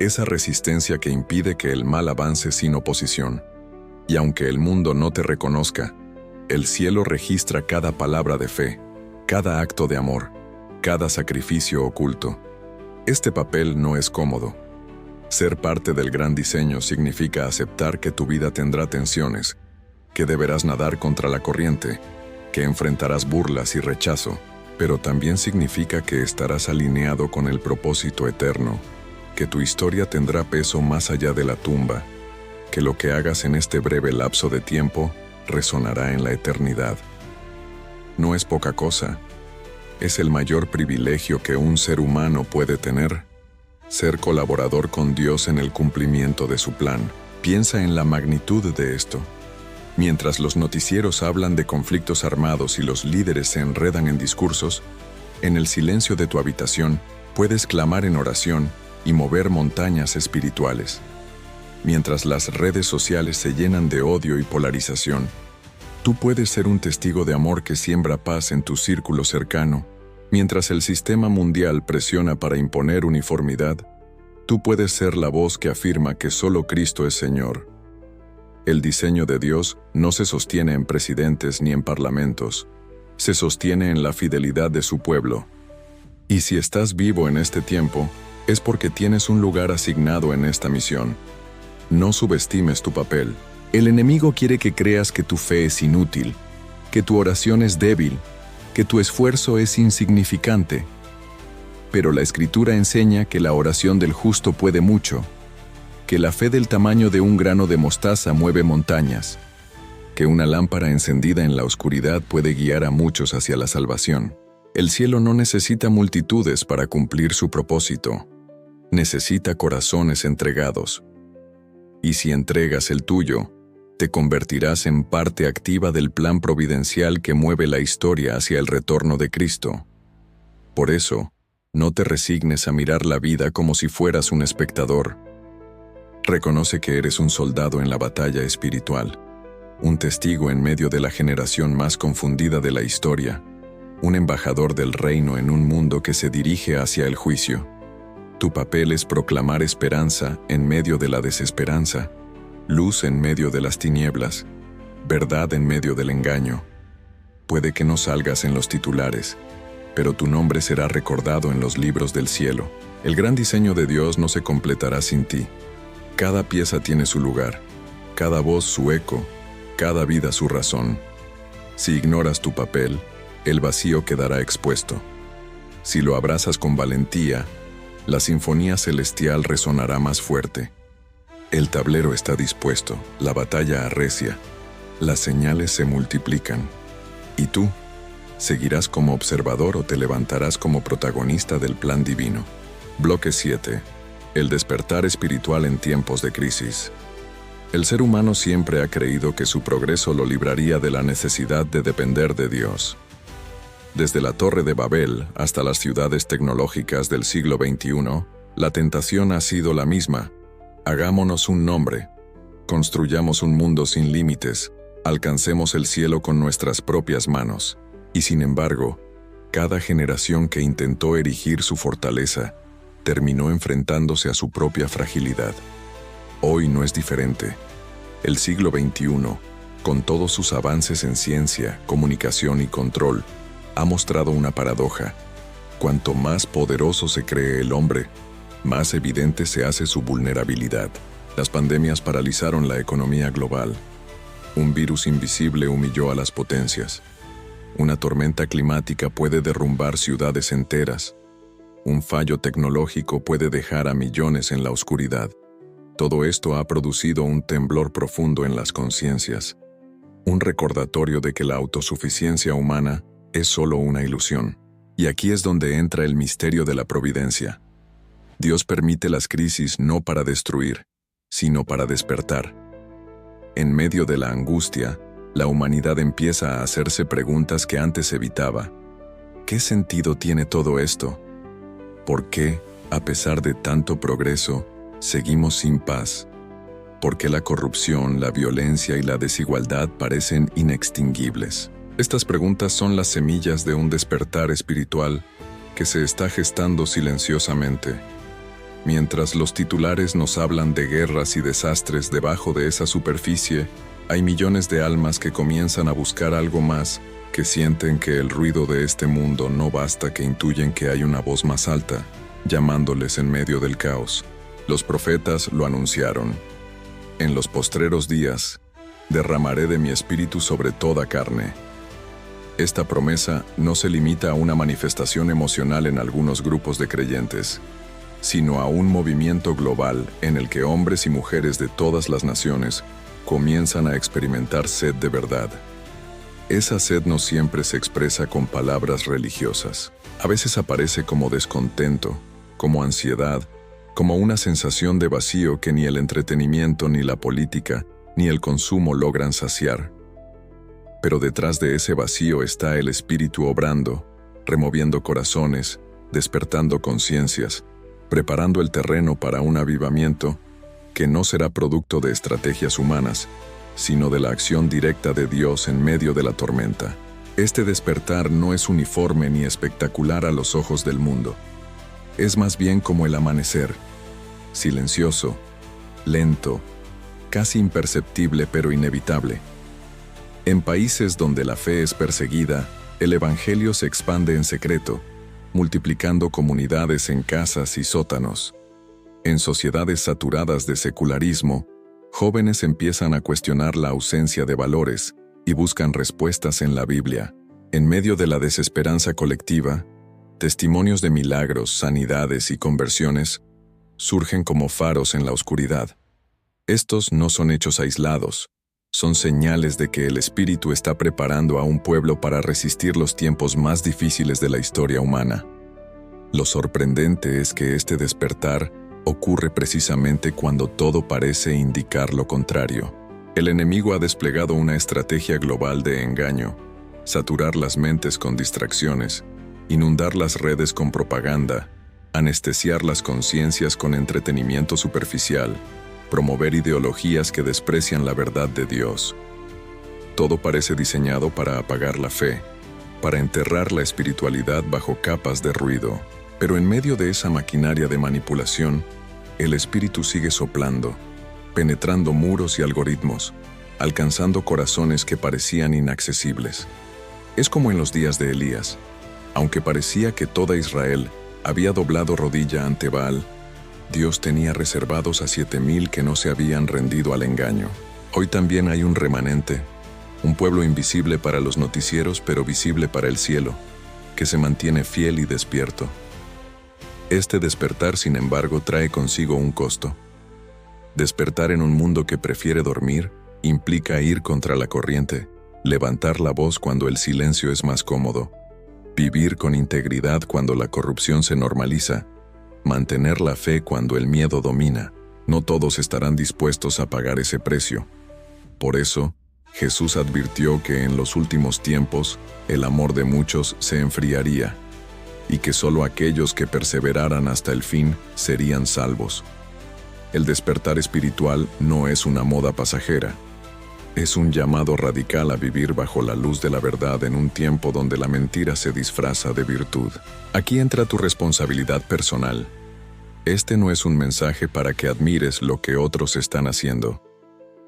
esa resistencia que impide que el mal avance sin oposición. Y aunque el mundo no te reconozca, el cielo registra cada palabra de fe, cada acto de amor, cada sacrificio oculto. Este papel no es cómodo. Ser parte del gran diseño significa aceptar que tu vida tendrá tensiones, que deberás nadar contra la corriente, que enfrentarás burlas y rechazo, pero también significa que estarás alineado con el propósito eterno, que tu historia tendrá peso más allá de la tumba, que lo que hagas en este breve lapso de tiempo resonará en la eternidad. No es poca cosa. Es el mayor privilegio que un ser humano puede tener, ser colaborador con Dios en el cumplimiento de su plan. Piensa en la magnitud de esto. Mientras los noticieros hablan de conflictos armados y los líderes se enredan en discursos, en el silencio de tu habitación puedes clamar en oración y mover montañas espirituales. Mientras las redes sociales se llenan de odio y polarización, tú puedes ser un testigo de amor que siembra paz en tu círculo cercano. Mientras el sistema mundial presiona para imponer uniformidad, tú puedes ser la voz que afirma que solo Cristo es Señor. El diseño de Dios no se sostiene en presidentes ni en parlamentos, se sostiene en la fidelidad de su pueblo. Y si estás vivo en este tiempo, es porque tienes un lugar asignado en esta misión. No subestimes tu papel. El enemigo quiere que creas que tu fe es inútil, que tu oración es débil, que tu esfuerzo es insignificante. Pero la Escritura enseña que la oración del justo puede mucho, que la fe del tamaño de un grano de mostaza mueve montañas, que una lámpara encendida en la oscuridad puede guiar a muchos hacia la salvación. El cielo no necesita multitudes para cumplir su propósito, necesita corazones entregados. Y si entregas el tuyo, te convertirás en parte activa del plan providencial que mueve la historia hacia el retorno de Cristo. Por eso, no te resignes a mirar la vida como si fueras un espectador. Reconoce que eres un soldado en la batalla espiritual, un testigo en medio de la generación más confundida de la historia, un embajador del reino en un mundo que se dirige hacia el juicio. Tu papel es proclamar esperanza en medio de la desesperanza, luz en medio de las tinieblas, verdad en medio del engaño. Puede que no salgas en los titulares, pero tu nombre será recordado en los libros del cielo. El gran diseño de Dios no se completará sin ti. Cada pieza tiene su lugar, cada voz su eco, cada vida su razón. Si ignoras tu papel, el vacío quedará expuesto. Si lo abrazas con valentía, la sinfonía celestial resonará más fuerte. El tablero está dispuesto, la batalla arrecia, las señales se multiplican. ¿Y tú? ¿Seguirás como observador o te levantarás como protagonista del plan divino? Bloque 7. El despertar espiritual en tiempos de crisis. El ser humano siempre ha creído que su progreso lo libraría de la necesidad de depender de Dios. Desde la Torre de Babel hasta las ciudades tecnológicas del siglo XXI, La tentación ha sido la misma. Hagámonos un nombre. Construyamos un mundo sin límites. Alcancemos el cielo con nuestras propias manos. Y sin embargo, cada generación que intentó erigir su fortaleza, terminó enfrentándose a su propia fragilidad. Hoy no es diferente. El siglo XXI, con todos sus avances en ciencia, comunicación y control, ha mostrado una paradoja. Cuanto más poderoso se cree el hombre, más evidente se hace su vulnerabilidad. Las pandemias paralizaron la economía global. Un virus invisible humilló a las potencias. Una tormenta climática puede derrumbar ciudades enteras. Un fallo tecnológico puede dejar a millones en la oscuridad. Todo esto ha producido un temblor profundo en las conciencias. Un recordatorio de que la autosuficiencia humana es solo una ilusión. Y aquí es donde entra el misterio de la providencia. Dios permite las crisis no para destruir, sino para despertar. En medio de la angustia, la humanidad empieza a hacerse preguntas que antes evitaba. ¿Qué sentido tiene todo esto? ¿Por qué, a pesar de tanto progreso, seguimos sin paz? ¿Por qué la corrupción, la violencia y la desigualdad parecen inextinguibles? Estas preguntas son las semillas de un despertar espiritual que se está gestando silenciosamente. Mientras los titulares nos hablan de guerras y desastres debajo de esa superficie, hay millones de almas que comienzan a buscar algo más, que sienten que el ruido de este mundo no basta, que intuyen que hay una voz más alta, llamándoles en medio del caos. Los profetas lo anunciaron. En los postreros días, derramaré de mi espíritu sobre toda carne. Esta promesa no se limita a una manifestación emocional en algunos grupos de creyentes, sino a un movimiento global en el que hombres y mujeres de todas las naciones comienzan a experimentar sed de verdad. Esa sed no siempre se expresa con palabras religiosas. A veces aparece como descontento, como ansiedad, como una sensación de vacío que ni el entretenimiento, ni la política, ni el consumo logran saciar. Pero detrás de ese vacío está el Espíritu obrando, removiendo corazones, despertando conciencias, preparando el terreno para un avivamiento que no será producto de estrategias humanas, sino de la acción directa de Dios en medio de la tormenta. Este despertar no es uniforme ni espectacular a los ojos del mundo. Es más bien como el amanecer, silencioso, lento, casi imperceptible pero inevitable. En países donde la fe es perseguida, el Evangelio se expande en secreto, multiplicando comunidades en casas y sótanos. En sociedades saturadas de secularismo, jóvenes empiezan a cuestionar la ausencia de valores y buscan respuestas en la Biblia. En medio de la desesperanza colectiva, testimonios de milagros, sanidades y conversiones surgen como faros en la oscuridad. Estos no son hechos aislados, son señales de que el Espíritu está preparando a un pueblo para resistir los tiempos más difíciles de la historia humana. Lo sorprendente es que este despertar ocurre precisamente cuando todo parece indicar lo contrario. El enemigo ha desplegado una estrategia global de engaño, saturar las mentes con distracciones, inundar las redes con propaganda, anestesiar las conciencias con entretenimiento superficial, promover ideologías que desprecian la verdad de Dios. Todo parece diseñado para apagar la fe, para enterrar la espiritualidad bajo capas de ruido. Pero en medio de esa maquinaria de manipulación, el Espíritu sigue soplando, penetrando muros y algoritmos, alcanzando corazones que parecían inaccesibles. Es como en los días de Elías. Aunque parecía que toda Israel había doblado rodilla ante Baal, Dios tenía reservados a 7,000 que no se habían rendido al engaño. Hoy también hay un remanente, un pueblo invisible para los noticieros pero visible para el cielo, que se mantiene fiel y despierto. Este despertar, sin embargo, trae consigo un costo. Despertar en un mundo que prefiere dormir implica ir contra la corriente, levantar la voz cuando el silencio es más cómodo, vivir con integridad cuando la corrupción se normaliza, mantener la fe cuando el miedo domina. No todos estarán dispuestos a pagar ese precio. Por eso, Jesús advirtió que en los últimos tiempos el amor de muchos se enfriaría. y que solo aquellos que perseveraran hasta el fin serían salvos. El despertar espiritual no es una moda pasajera. Es un llamado radical a vivir bajo la luz de la verdad en un tiempo donde la mentira se disfraza de virtud. Aquí entra tu responsabilidad personal. Este no es un mensaje para que admires lo que otros están haciendo.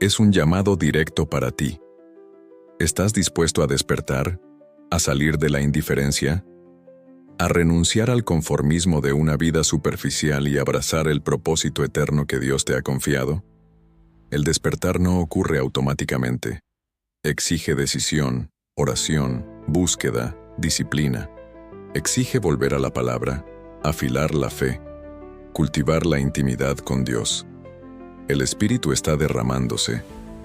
Es un llamado directo para ti. ¿Estás dispuesto a despertar? ¿A salir de la indiferencia? ¿A renunciar al conformismo de una vida superficial y abrazar el propósito eterno que Dios te ha confiado? El despertar no ocurre automáticamente. Exige decisión, oración, búsqueda, disciplina. Exige volver a la palabra, afilar la fe, cultivar la intimidad con Dios. El Espíritu está derramándose,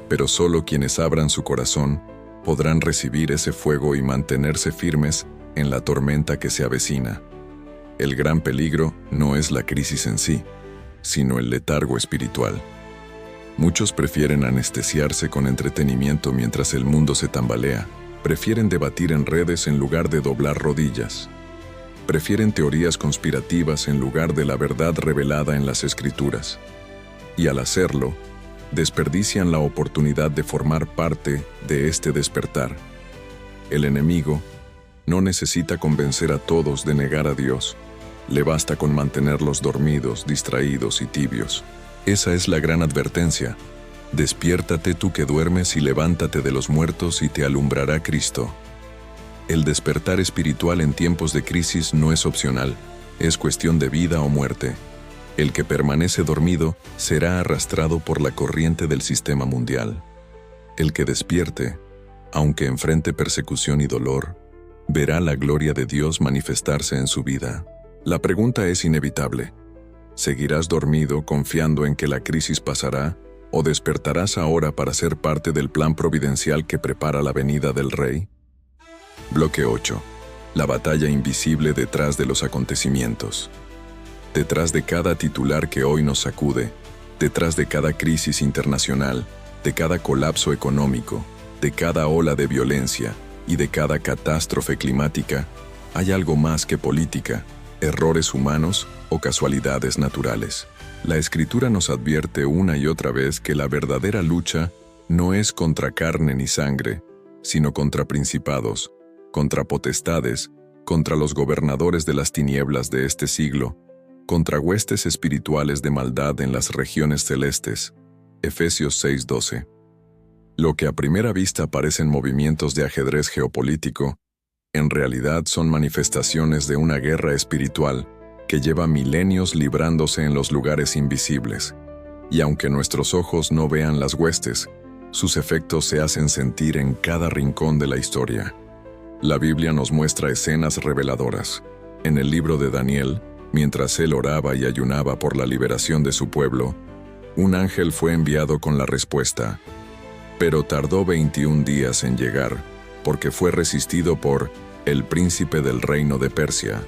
pero solo quienes abran su corazón podrán recibir ese fuego y mantenerse firmes en la tormenta que se avecina. El gran peligro no es la crisis en sí, sino el letargo espiritual. Muchos prefieren anestesiarse con entretenimiento mientras el mundo se tambalea. Prefieren debatir en redes en lugar de doblar rodillas. Prefieren teorías conspirativas en lugar de la verdad revelada en las Escrituras. Y al hacerlo, desperdician la oportunidad de formar parte de este despertar. El enemigo no necesita convencer a todos de negar a Dios. Le basta con mantenerlos dormidos, distraídos y tibios. Esa es la gran advertencia. Despiértate tú que duermes y levántate de los muertos y te alumbrará Cristo. El despertar espiritual en tiempos de crisis no es opcional, es cuestión de vida o muerte. El que permanece dormido será arrastrado por la corriente del sistema mundial. El que despierte, aunque enfrente persecución y dolor, verá la gloria de Dios manifestarse en su vida. La pregunta es inevitable. ¿Seguirás dormido confiando en que la crisis pasará o despertarás ahora para ser parte del plan providencial que prepara la venida del Rey? Bloque 8. La batalla invisible detrás de los acontecimientos. Detrás de cada titular que hoy nos sacude, detrás de cada crisis internacional, de cada colapso económico, de cada ola de violencia y de cada catástrofe climática, hay algo más que política, errores humanos o casualidades naturales. La Escritura nos advierte una y otra vez que la verdadera lucha no es contra carne ni sangre, sino contra principados, contra potestades, contra los gobernadores de las tinieblas de este siglo, contra huestes espirituales de maldad en las regiones celestes. Efesios 6:12. Lo que a primera vista parecen movimientos de ajedrez geopolítico, en realidad son manifestaciones de una guerra espiritual que lleva milenios librándose en los lugares invisibles. Y aunque nuestros ojos no vean las huestes, sus efectos se hacen sentir en cada rincón de la historia. La Biblia nos muestra escenas reveladoras. En el libro de Daniel, mientras él oraba y ayunaba por la liberación de su pueblo, un ángel fue enviado con la respuesta, pero tardó 21 días en llegar, porque fue resistido por el príncipe del reino de Persia.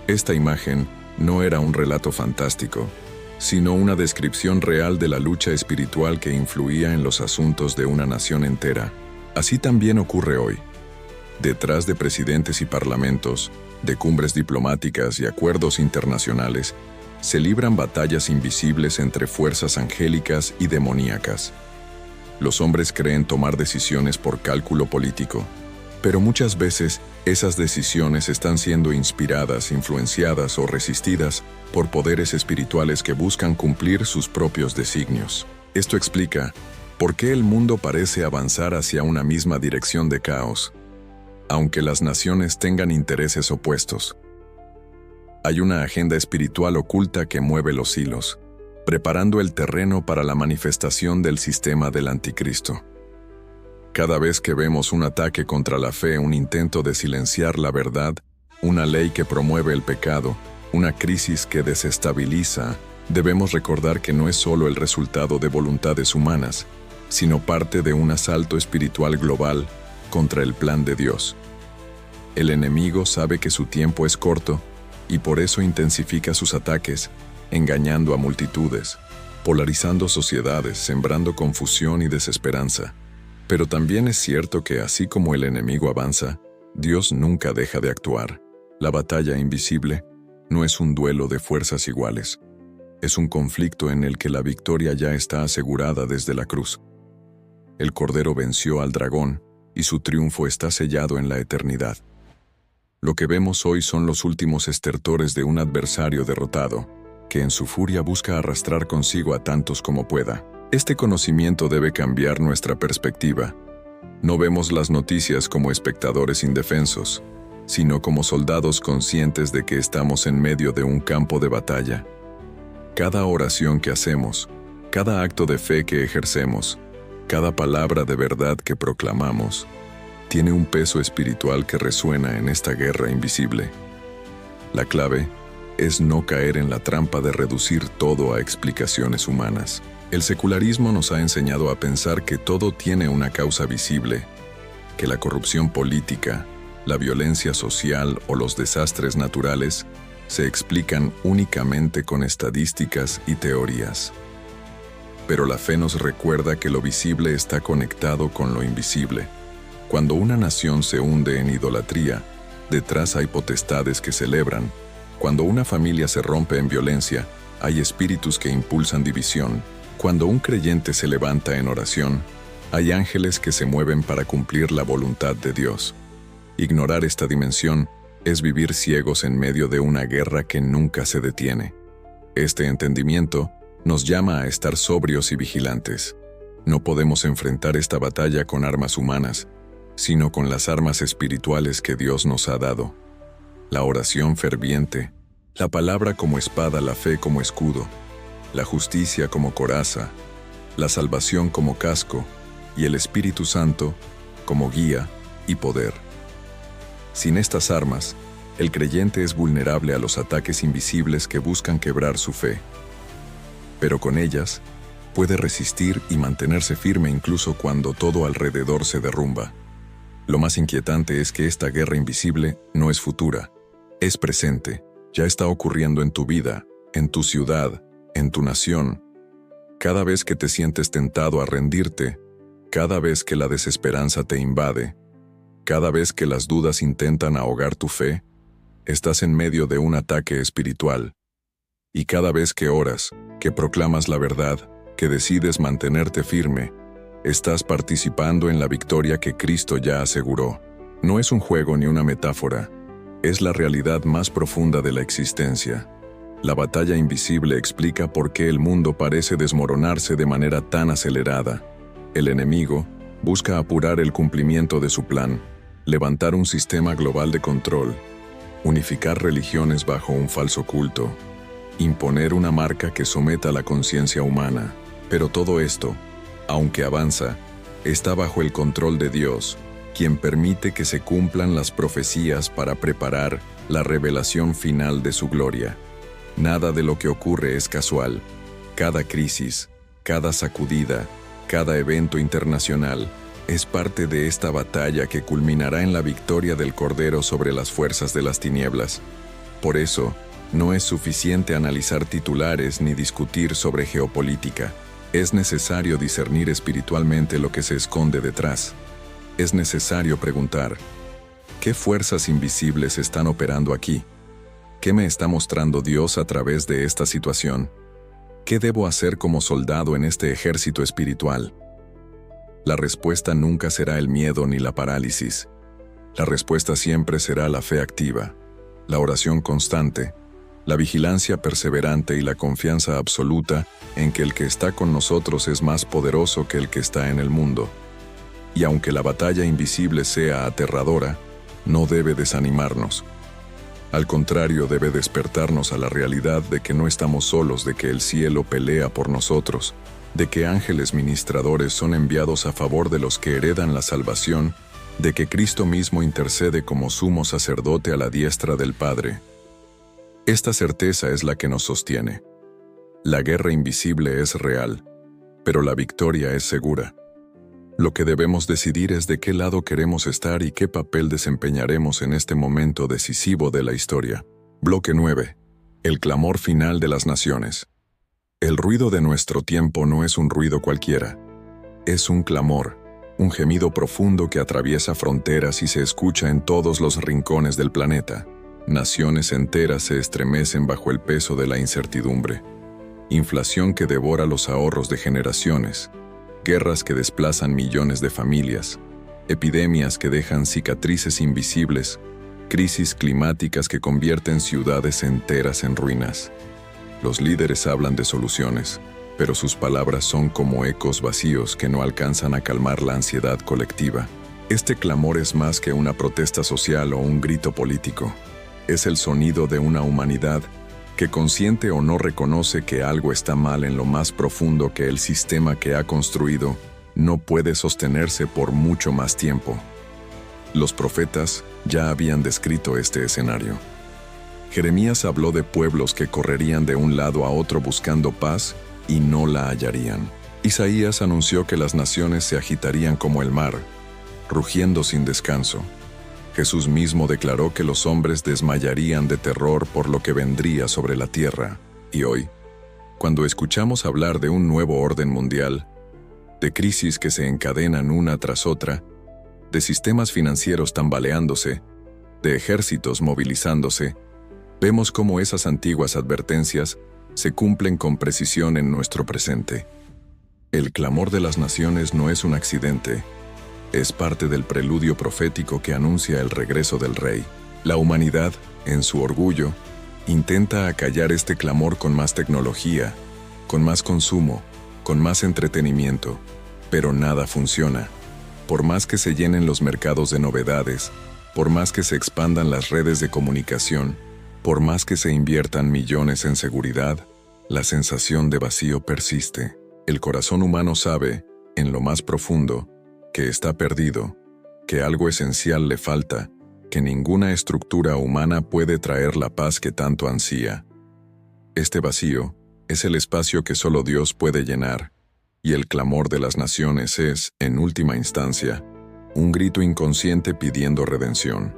Esta imagen no era un relato fantástico, sino una descripción real de la lucha espiritual que influía en los asuntos de una nación entera. Así también ocurre hoy. Detrás de presidentes y parlamentos, de cumbres diplomáticas y acuerdos internacionales, se libran batallas invisibles entre fuerzas angélicas y demoníacas. Los hombres creen tomar decisiones por cálculo político, pero muchas veces esas decisiones están siendo inspiradas, influenciadas o resistidas por poderes espirituales que buscan cumplir sus propios designios. Esto explica por qué el mundo parece avanzar hacia una misma dirección de caos, aunque las naciones tengan intereses opuestos. Hay una agenda espiritual oculta que mueve los hilos, preparando el terreno para la manifestación del sistema del anticristo. Cada vez que vemos un ataque contra la fe, un intento de silenciar la verdad, una ley que promueve el pecado, una crisis que desestabiliza, debemos recordar que no es solo el resultado de voluntades humanas, sino parte de un asalto espiritual global contra el plan de Dios. El enemigo sabe que su tiempo es corto y por eso intensifica sus ataques, engañando a multitudes, polarizando sociedades, sembrando confusión y desesperanza. Pero también es cierto que así como el enemigo avanza, Dios nunca deja de actuar. La batalla invisible no es un duelo de fuerzas iguales. Es un conflicto en el que la victoria ya está asegurada desde la cruz. El Cordero venció al dragón y su triunfo está sellado en la eternidad. Lo que vemos hoy son los últimos estertores de un adversario derrotado, que en su furia busca arrastrar consigo a tantos como pueda. Este conocimiento debe cambiar nuestra perspectiva. No vemos las noticias como espectadores indefensos, sino como soldados conscientes de que estamos en medio de un campo de batalla. Cada oración que hacemos, cada acto de fe que ejercemos, cada palabra de verdad que proclamamos, tiene un peso espiritual que resuena en esta guerra invisible. La clave es no caer en la trampa de reducir todo a explicaciones humanas. El secularismo nos ha enseñado a pensar que todo tiene una causa visible, que la corrupción política, la violencia social o los desastres naturales se explican únicamente con estadísticas y teorías. Pero la fe nos recuerda que lo visible está conectado con lo invisible. Cuando una nación se hunde en idolatría, detrás hay potestades que celebran. Cuando una familia se rompe en violencia, hay espíritus que impulsan división. Cuando un creyente se levanta en oración, hay ángeles que se mueven para cumplir la voluntad de Dios. Ignorar esta dimensión es vivir ciegos en medio de una guerra que nunca se detiene. Este entendimiento nos llama a estar sobrios y vigilantes. No podemos enfrentar esta batalla con armas humanas, sino con las armas espirituales que Dios nos ha dado. La oración ferviente, la palabra como espada, la fe como escudo, la justicia como coraza, la salvación como casco y el Espíritu Santo como guía y poder. Sin estas armas, el creyente es vulnerable a los ataques invisibles que buscan quebrar su fe. Pero con ellas, puede resistir y mantenerse firme incluso cuando todo alrededor se derrumba. Lo más inquietante es que esta guerra invisible no es futura, es presente, ya está ocurriendo en tu vida, en tu ciudad, en tu nación. Cada vez que te sientes tentado a rendirte, cada vez que la desesperanza te invade, cada vez que las dudas intentan ahogar tu fe, estás en medio de un ataque espiritual. Y cada vez que oras, que proclamas la verdad, que decides mantenerte firme, estás participando en la victoria que Cristo ya aseguró. No es un juego ni una metáfora, es la realidad más profunda de la existencia. La batalla invisible explica por qué el mundo parece desmoronarse de manera tan acelerada. El enemigo busca apurar el cumplimiento de su plan, levantar un sistema global de control, unificar religiones bajo un falso culto, imponer una marca que someta la conciencia humana. Pero todo esto, aunque avanza, está bajo el control de Dios, quien permite que se cumplan las profecías para preparar la revelación final de su gloria. Nada de lo que ocurre es casual. Cada crisis, cada sacudida, cada evento internacional es parte de esta batalla que culminará en la victoria del Cordero sobre las fuerzas de las tinieblas. Por eso, no es suficiente analizar titulares ni discutir sobre geopolítica. Es necesario discernir espiritualmente lo que se esconde detrás. Es necesario preguntar, ¿qué fuerzas invisibles están operando aquí? ¿Qué me está mostrando Dios a través de esta situación? ¿Qué debo hacer como soldado en este ejército espiritual? La respuesta nunca será el miedo ni la parálisis. La respuesta siempre será la fe activa, la oración constante, la vigilancia perseverante y la confianza absoluta en que el que está con nosotros es más poderoso que el que está en el mundo. Y aunque la batalla invisible sea aterradora, no debe desanimarnos. Al contrario, debe despertarnos a la realidad de que no estamos solos, de que el cielo pelea por nosotros, de que ángeles ministradores son enviados a favor de los que heredan la salvación, de que Cristo mismo intercede como sumo sacerdote a la diestra del Padre. Esta certeza es la que nos sostiene. La guerra invisible es real, pero la victoria es segura. Lo que debemos decidir es de qué lado queremos estar y qué papel desempeñaremos en este momento decisivo de la historia. Bloque 9. El clamor final de las naciones. El ruido de nuestro tiempo no es un ruido cualquiera. Es un clamor, un gemido profundo que atraviesa fronteras y se escucha en todos los rincones del planeta. Naciones enteras se estremecen bajo el peso de la incertidumbre. Inflación que devora los ahorros de generaciones. Guerras que desplazan millones de familias. Epidemias que dejan cicatrices invisibles. Crisis climáticas que convierten ciudades enteras en ruinas. Los líderes hablan de soluciones, pero sus palabras son como ecos vacíos que no alcanzan a calmar la ansiedad colectiva. Este clamor es más que una protesta social o un grito político. Es el sonido de una humanidad que, consciente o no, reconoce que algo está mal en lo más profundo, que el sistema que ha construido no puede sostenerse por mucho más tiempo. Los profetas ya habían descrito este escenario. Jeremías habló de pueblos que correrían de un lado a otro buscando paz y no la hallarían. Isaías anunció que las naciones se agitarían como el mar, rugiendo sin descanso. Jesús mismo declaró que los hombres desmayarían de terror por lo que vendría sobre la tierra. Y hoy, cuando escuchamos hablar de un nuevo orden mundial, de crisis que se encadenan una tras otra, de sistemas financieros tambaleándose, de ejércitos movilizándose, vemos cómo esas antiguas advertencias se cumplen con precisión en nuestro presente. El clamor de las naciones no es un accidente, es parte del preludio profético que anuncia el regreso del Rey. La humanidad, en su orgullo, intenta acallar este clamor con más tecnología, con más consumo, con más entretenimiento, pero nada funciona. Por más que se llenen los mercados de novedades, por más que se expandan las redes de comunicación, por más que se inviertan millones en seguridad, la sensación de vacío persiste. El corazón humano sabe, en lo más profundo, que está perdido, que algo esencial le falta, que ninguna estructura humana puede traer la paz que tanto ansía. Este vacío es el espacio que solo Dios puede llenar, y el clamor de las naciones es, en última instancia, un grito inconsciente pidiendo redención.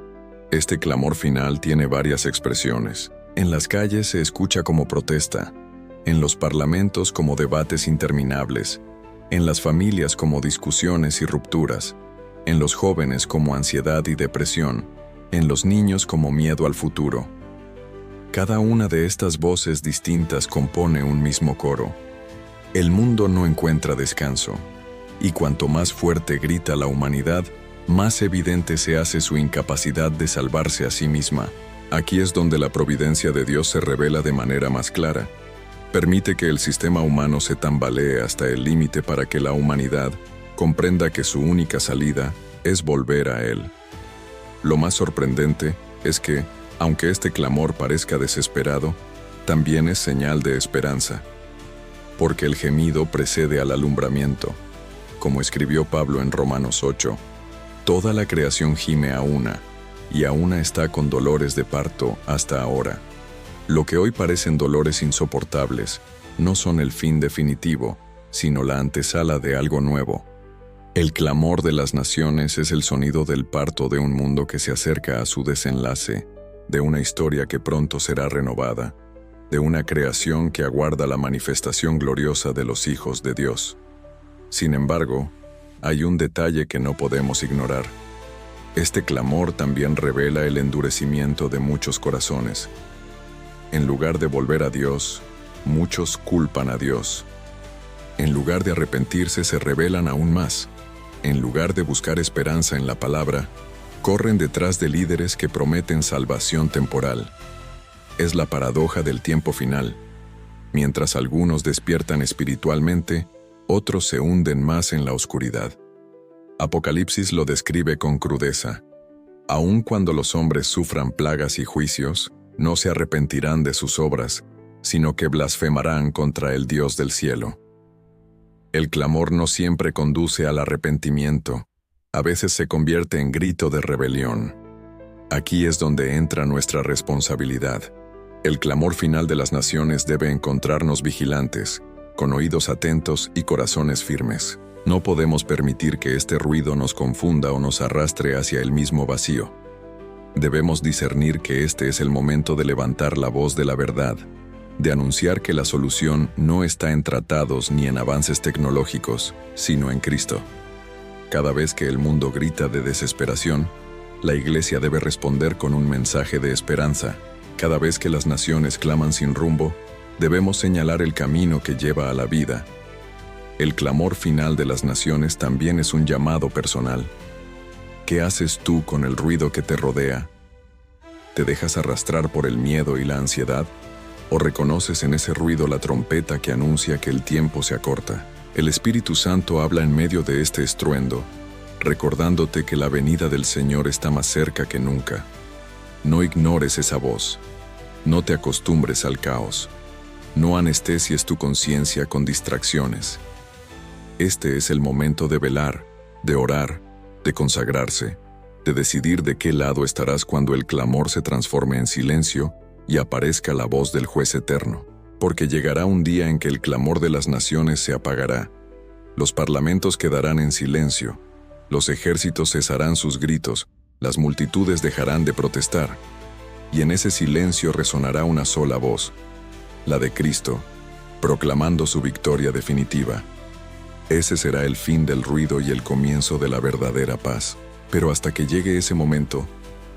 Este clamor final tiene varias expresiones. En las calles se escucha como protesta, en los parlamentos como debates interminables, en las familias como discusiones y rupturas, en los jóvenes como ansiedad y depresión, en los niños como miedo al futuro. Cada una de estas voces distintas compone un mismo coro. El mundo no encuentra descanso, y cuanto más fuerte grita la humanidad, más evidente se hace su incapacidad de salvarse a sí misma. Aquí es donde la providencia de Dios se revela de manera más clara. Permite que el sistema humano se tambalee hasta el límite para que la humanidad comprenda que su única salida es volver a Él. Lo más sorprendente es que, aunque este clamor parezca desesperado, también es señal de esperanza. Porque el gemido precede al alumbramiento. Como escribió Pablo en Romanos 8, toda la creación gime a una, y a una está con dolores de parto hasta ahora. Lo que hoy parecen dolores insoportables no son el fin definitivo, sino la antesala de algo nuevo. El clamor de las naciones es el sonido del parto de un mundo que se acerca a su desenlace, de una historia que pronto será renovada, de una creación que aguarda la manifestación gloriosa de los hijos de Dios. Sin embargo, hay un detalle que no podemos ignorar. Este clamor también revela el endurecimiento de muchos corazones. En lugar de volver a Dios, muchos culpan a Dios. En lugar de arrepentirse, se rebelan aún más. En lugar de buscar esperanza en la palabra, corren detrás de líderes que prometen salvación temporal. Es la paradoja del tiempo final. Mientras algunos despiertan espiritualmente, otros se hunden más en la oscuridad. Apocalipsis lo describe con crudeza. Aun cuando los hombres sufran plagas y juicios, no se arrepentirán de sus obras, sino que blasfemarán contra el Dios del cielo. El clamor no siempre conduce al arrepentimiento, a veces se convierte en grito de rebelión. Aquí es donde entra nuestra responsabilidad. El clamor final de las naciones debe encontrarnos vigilantes, con oídos atentos y corazones firmes. No podemos permitir que este ruido nos confunda o nos arrastre hacia el mismo vacío. Debemos discernir que este es el momento de levantar la voz de la verdad, de anunciar que la solución no está en tratados ni en avances tecnológicos, sino en Cristo. Cada vez que el mundo grita de desesperación, La Iglesia debe responder con un mensaje de esperanza. Cada vez que las naciones claman sin rumbo, debemos señalar el camino que lleva a la vida. El clamor final de las naciones también es un llamado personal. ¿Qué haces tú con el ruido que te rodea? ¿Te dejas arrastrar por el miedo y la ansiedad? ¿O reconoces en ese ruido la trompeta que anuncia que el tiempo se acorta? El Espíritu Santo habla en medio de este estruendo, recordándote que la venida del Señor está más cerca que nunca. No ignores esa voz. No te acostumbres al caos. No anestesies tu conciencia con distracciones. Este es el momento de velar, de orar, de consagrarse, de decidir de qué lado estarás cuando el clamor se transforme en silencio y aparezca la voz del Juez eterno. Porque llegará un día en que el clamor de las naciones se apagará. Los parlamentos quedarán en silencio. Los ejércitos cesarán sus gritos. Las multitudes dejarán de protestar. Y en ese silencio resonará una sola voz, la de Cristo, proclamando su victoria definitiva. Ese será el fin del ruido y el comienzo de la verdadera paz. Pero hasta que llegue ese momento,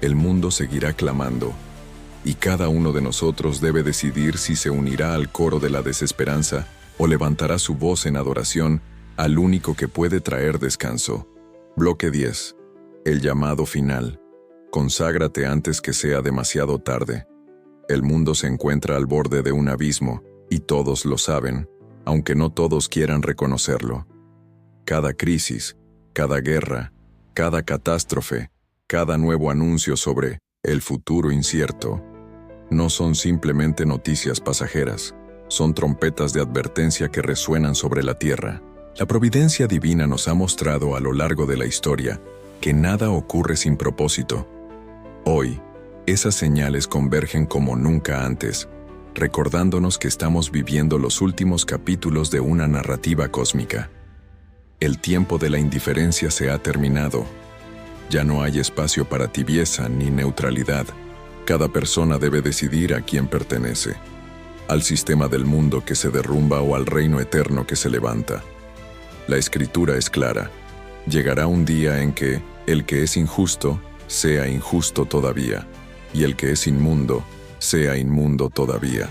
el mundo seguirá clamando, y cada uno de nosotros debe decidir si se unirá al coro de la desesperanza o levantará su voz en adoración al único que puede traer descanso. Bloque 10. El llamado final. Conságrate antes que sea demasiado tarde. El mundo se encuentra al borde de un abismo, y todos lo saben, aunque no todos quieran reconocerlo. Cada crisis, cada guerra, cada catástrofe, cada nuevo anuncio sobre el futuro incierto, no son simplemente noticias pasajeras, son trompetas de advertencia que resuenan sobre la tierra. La providencia divina nos ha mostrado a lo largo de la historia que nada ocurre sin propósito. Hoy, esas señales convergen como nunca antes, recordándonos que estamos viviendo los últimos capítulos de una narrativa cósmica. El tiempo de la indiferencia se ha terminado. Ya no hay espacio para tibieza ni neutralidad. Cada persona debe decidir a quién pertenece: al sistema del mundo que se derrumba o al reino eterno que se levanta. La Escritura es clara. Llegará un día en que el que es injusto sea injusto todavía, y el que es inmundo sea inmundo todavía,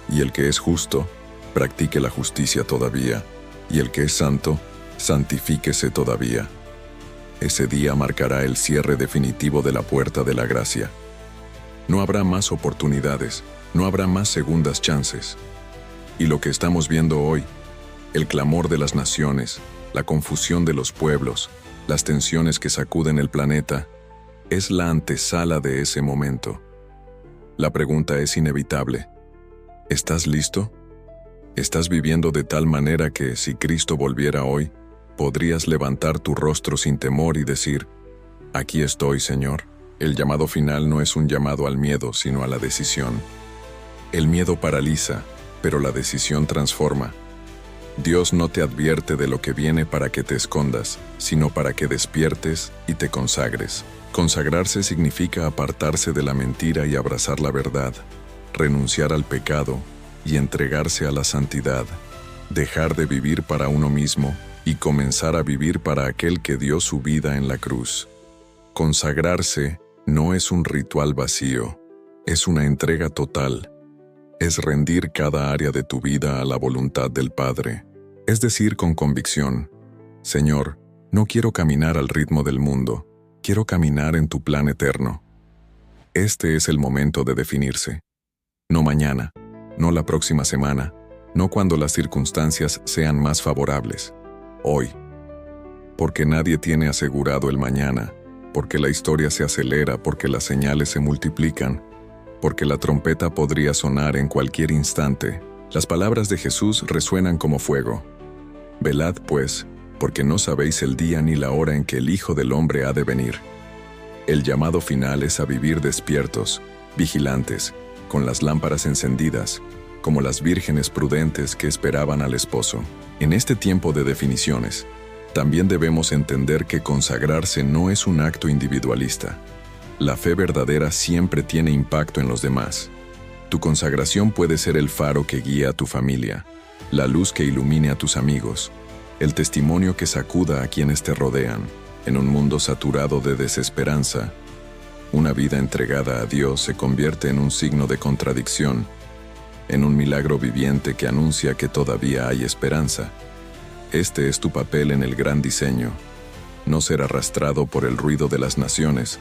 y el que es justo practique la justicia todavía, y el que es santo santifíquese todavía. Ese día marcará el cierre definitivo de la puerta de la gracia. No habrá más oportunidades, no habrá más segundas chances. Y lo que estamos viendo hoy, el clamor de las naciones, la confusión de los pueblos, las tensiones que sacuden el planeta, es la antesala de ese momento. La pregunta es inevitable. ¿Estás listo? ¿Estás viviendo de tal manera que, si Cristo volviera hoy, podrías levantar tu rostro sin temor y decir: «Aquí estoy, Señor»? El llamado final no es un llamado al miedo, sino a la decisión. El miedo paraliza, pero la decisión transforma. Dios no te advierte de lo que viene para que te escondas, sino para que despiertes y te consagres. Consagrarse significa apartarse de la mentira y abrazar la verdad, renunciar al pecado y entregarse a la santidad, dejar de vivir para uno mismo y comenzar a vivir para aquel que dio su vida en la cruz. Consagrarse no es un ritual vacío, es una entrega total. Es rendir cada área de tu vida a la voluntad del Padre. Es decir con convicción: «Señor, no quiero caminar al ritmo del mundo, quiero caminar en tu plan eterno». Este es el momento de definirse. No mañana, no la próxima semana, no cuando las circunstancias sean más favorables. Hoy. Porque nadie tiene asegurado el mañana, porque la historia se acelera, porque las señales se multiplican, porque la trompeta podría sonar en cualquier instante. Las palabras de Jesús resuenan como fuego. Velad, pues, porque no sabéis el día ni la hora en que el Hijo del Hombre ha de venir. El llamado final es a vivir despiertos, vigilantes, con las lámparas encendidas, como las vírgenes prudentes que esperaban al esposo. En este tiempo de definiciones, también debemos entender que consagrarse no es un acto individualista. La fe verdadera siempre tiene impacto en los demás. Tu consagración puede ser el faro que guía a tu familia, la luz que ilumine a tus amigos, el testimonio que sacuda a quienes te rodean. En un mundo saturado de desesperanza, Una vida entregada a Dios se convierte en un signo de contradicción, en un milagro viviente que anuncia que todavía hay esperanza. Este es tu papel en el gran diseño. No ser arrastrado por el ruido de las naciones,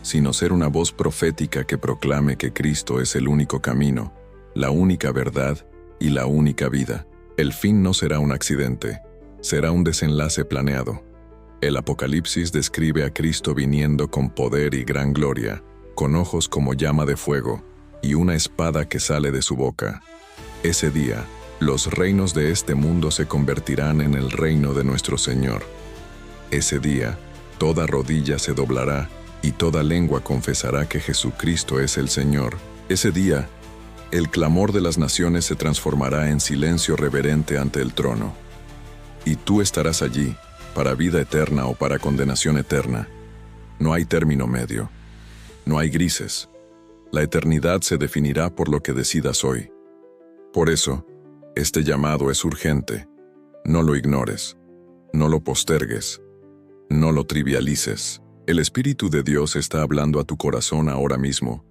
sino ser una voz profética que proclame que Cristo es el único camino, la única verdad y la única vida. El fin no será un accidente, será un desenlace planeado. El Apocalipsis describe a Cristo viniendo con poder y gran gloria, con ojos como llama de fuego y una espada que sale de su boca. Ese día, los reinos de este mundo se convertirán en el reino de nuestro Señor. Ese día, toda rodilla se doblará y toda lengua confesará que Jesucristo es el Señor. Ese día, el clamor de las naciones se transformará en silencio reverente ante el trono. Y tú estarás allí, para vida eterna o para condenación eterna. No hay término medio. No hay grises. La eternidad se definirá por lo que decidas hoy. Por eso, este llamado es urgente. No lo ignores. No lo postergues. No lo trivialices. El Espíritu de Dios está hablando a tu corazón ahora mismo,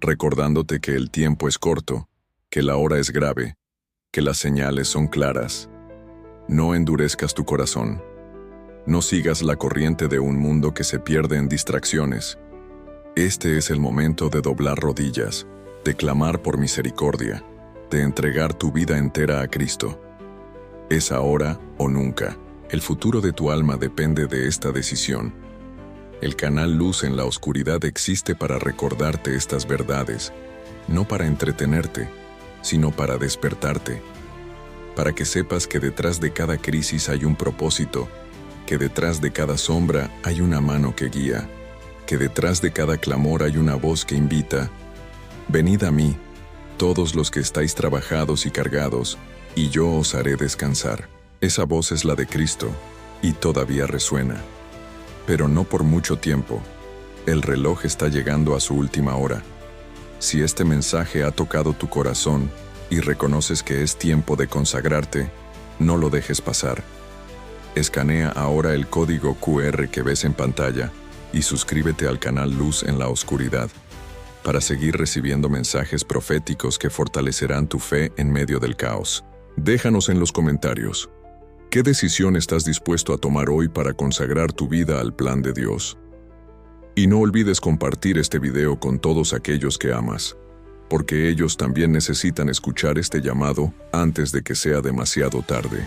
recordándote que el tiempo es corto, que la hora es grave, que las señales son claras. No endurezcas tu corazón. No sigas la corriente de un mundo que se pierde en distracciones. Este es el momento de doblar rodillas, de clamar por misericordia, de entregar tu vida entera a Cristo. Es ahora o nunca. El futuro de tu alma depende de esta decisión. El canal Luz en la Oscuridad existe para recordarte estas verdades, no para entretenerte, sino para despertarte, para que sepas que detrás de cada crisis hay un propósito, que detrás de cada sombra hay una mano que guía, que detrás de cada clamor hay una voz que invita. Venid a mí, todos los que estáis trabajados y cargados, y yo os haré descansar. Esa voz es la de Cristo, y todavía resuena. Pero no por mucho tiempo. El reloj está llegando a su última hora. Si este mensaje ha tocado tu corazón y reconoces que es tiempo de consagrarte, no lo dejes pasar. Escanea ahora el código QR que ves en pantalla y suscríbete al canal Luz en la Oscuridad para seguir recibiendo mensajes proféticos que fortalecerán tu fe en medio del caos. Déjanos en los comentarios. ¿Qué decisión estás dispuesto a tomar hoy para consagrar tu vida al plan de Dios? Y no olvides compartir este video con todos aquellos que amas, porque ellos también necesitan escuchar este llamado antes de que sea demasiado tarde.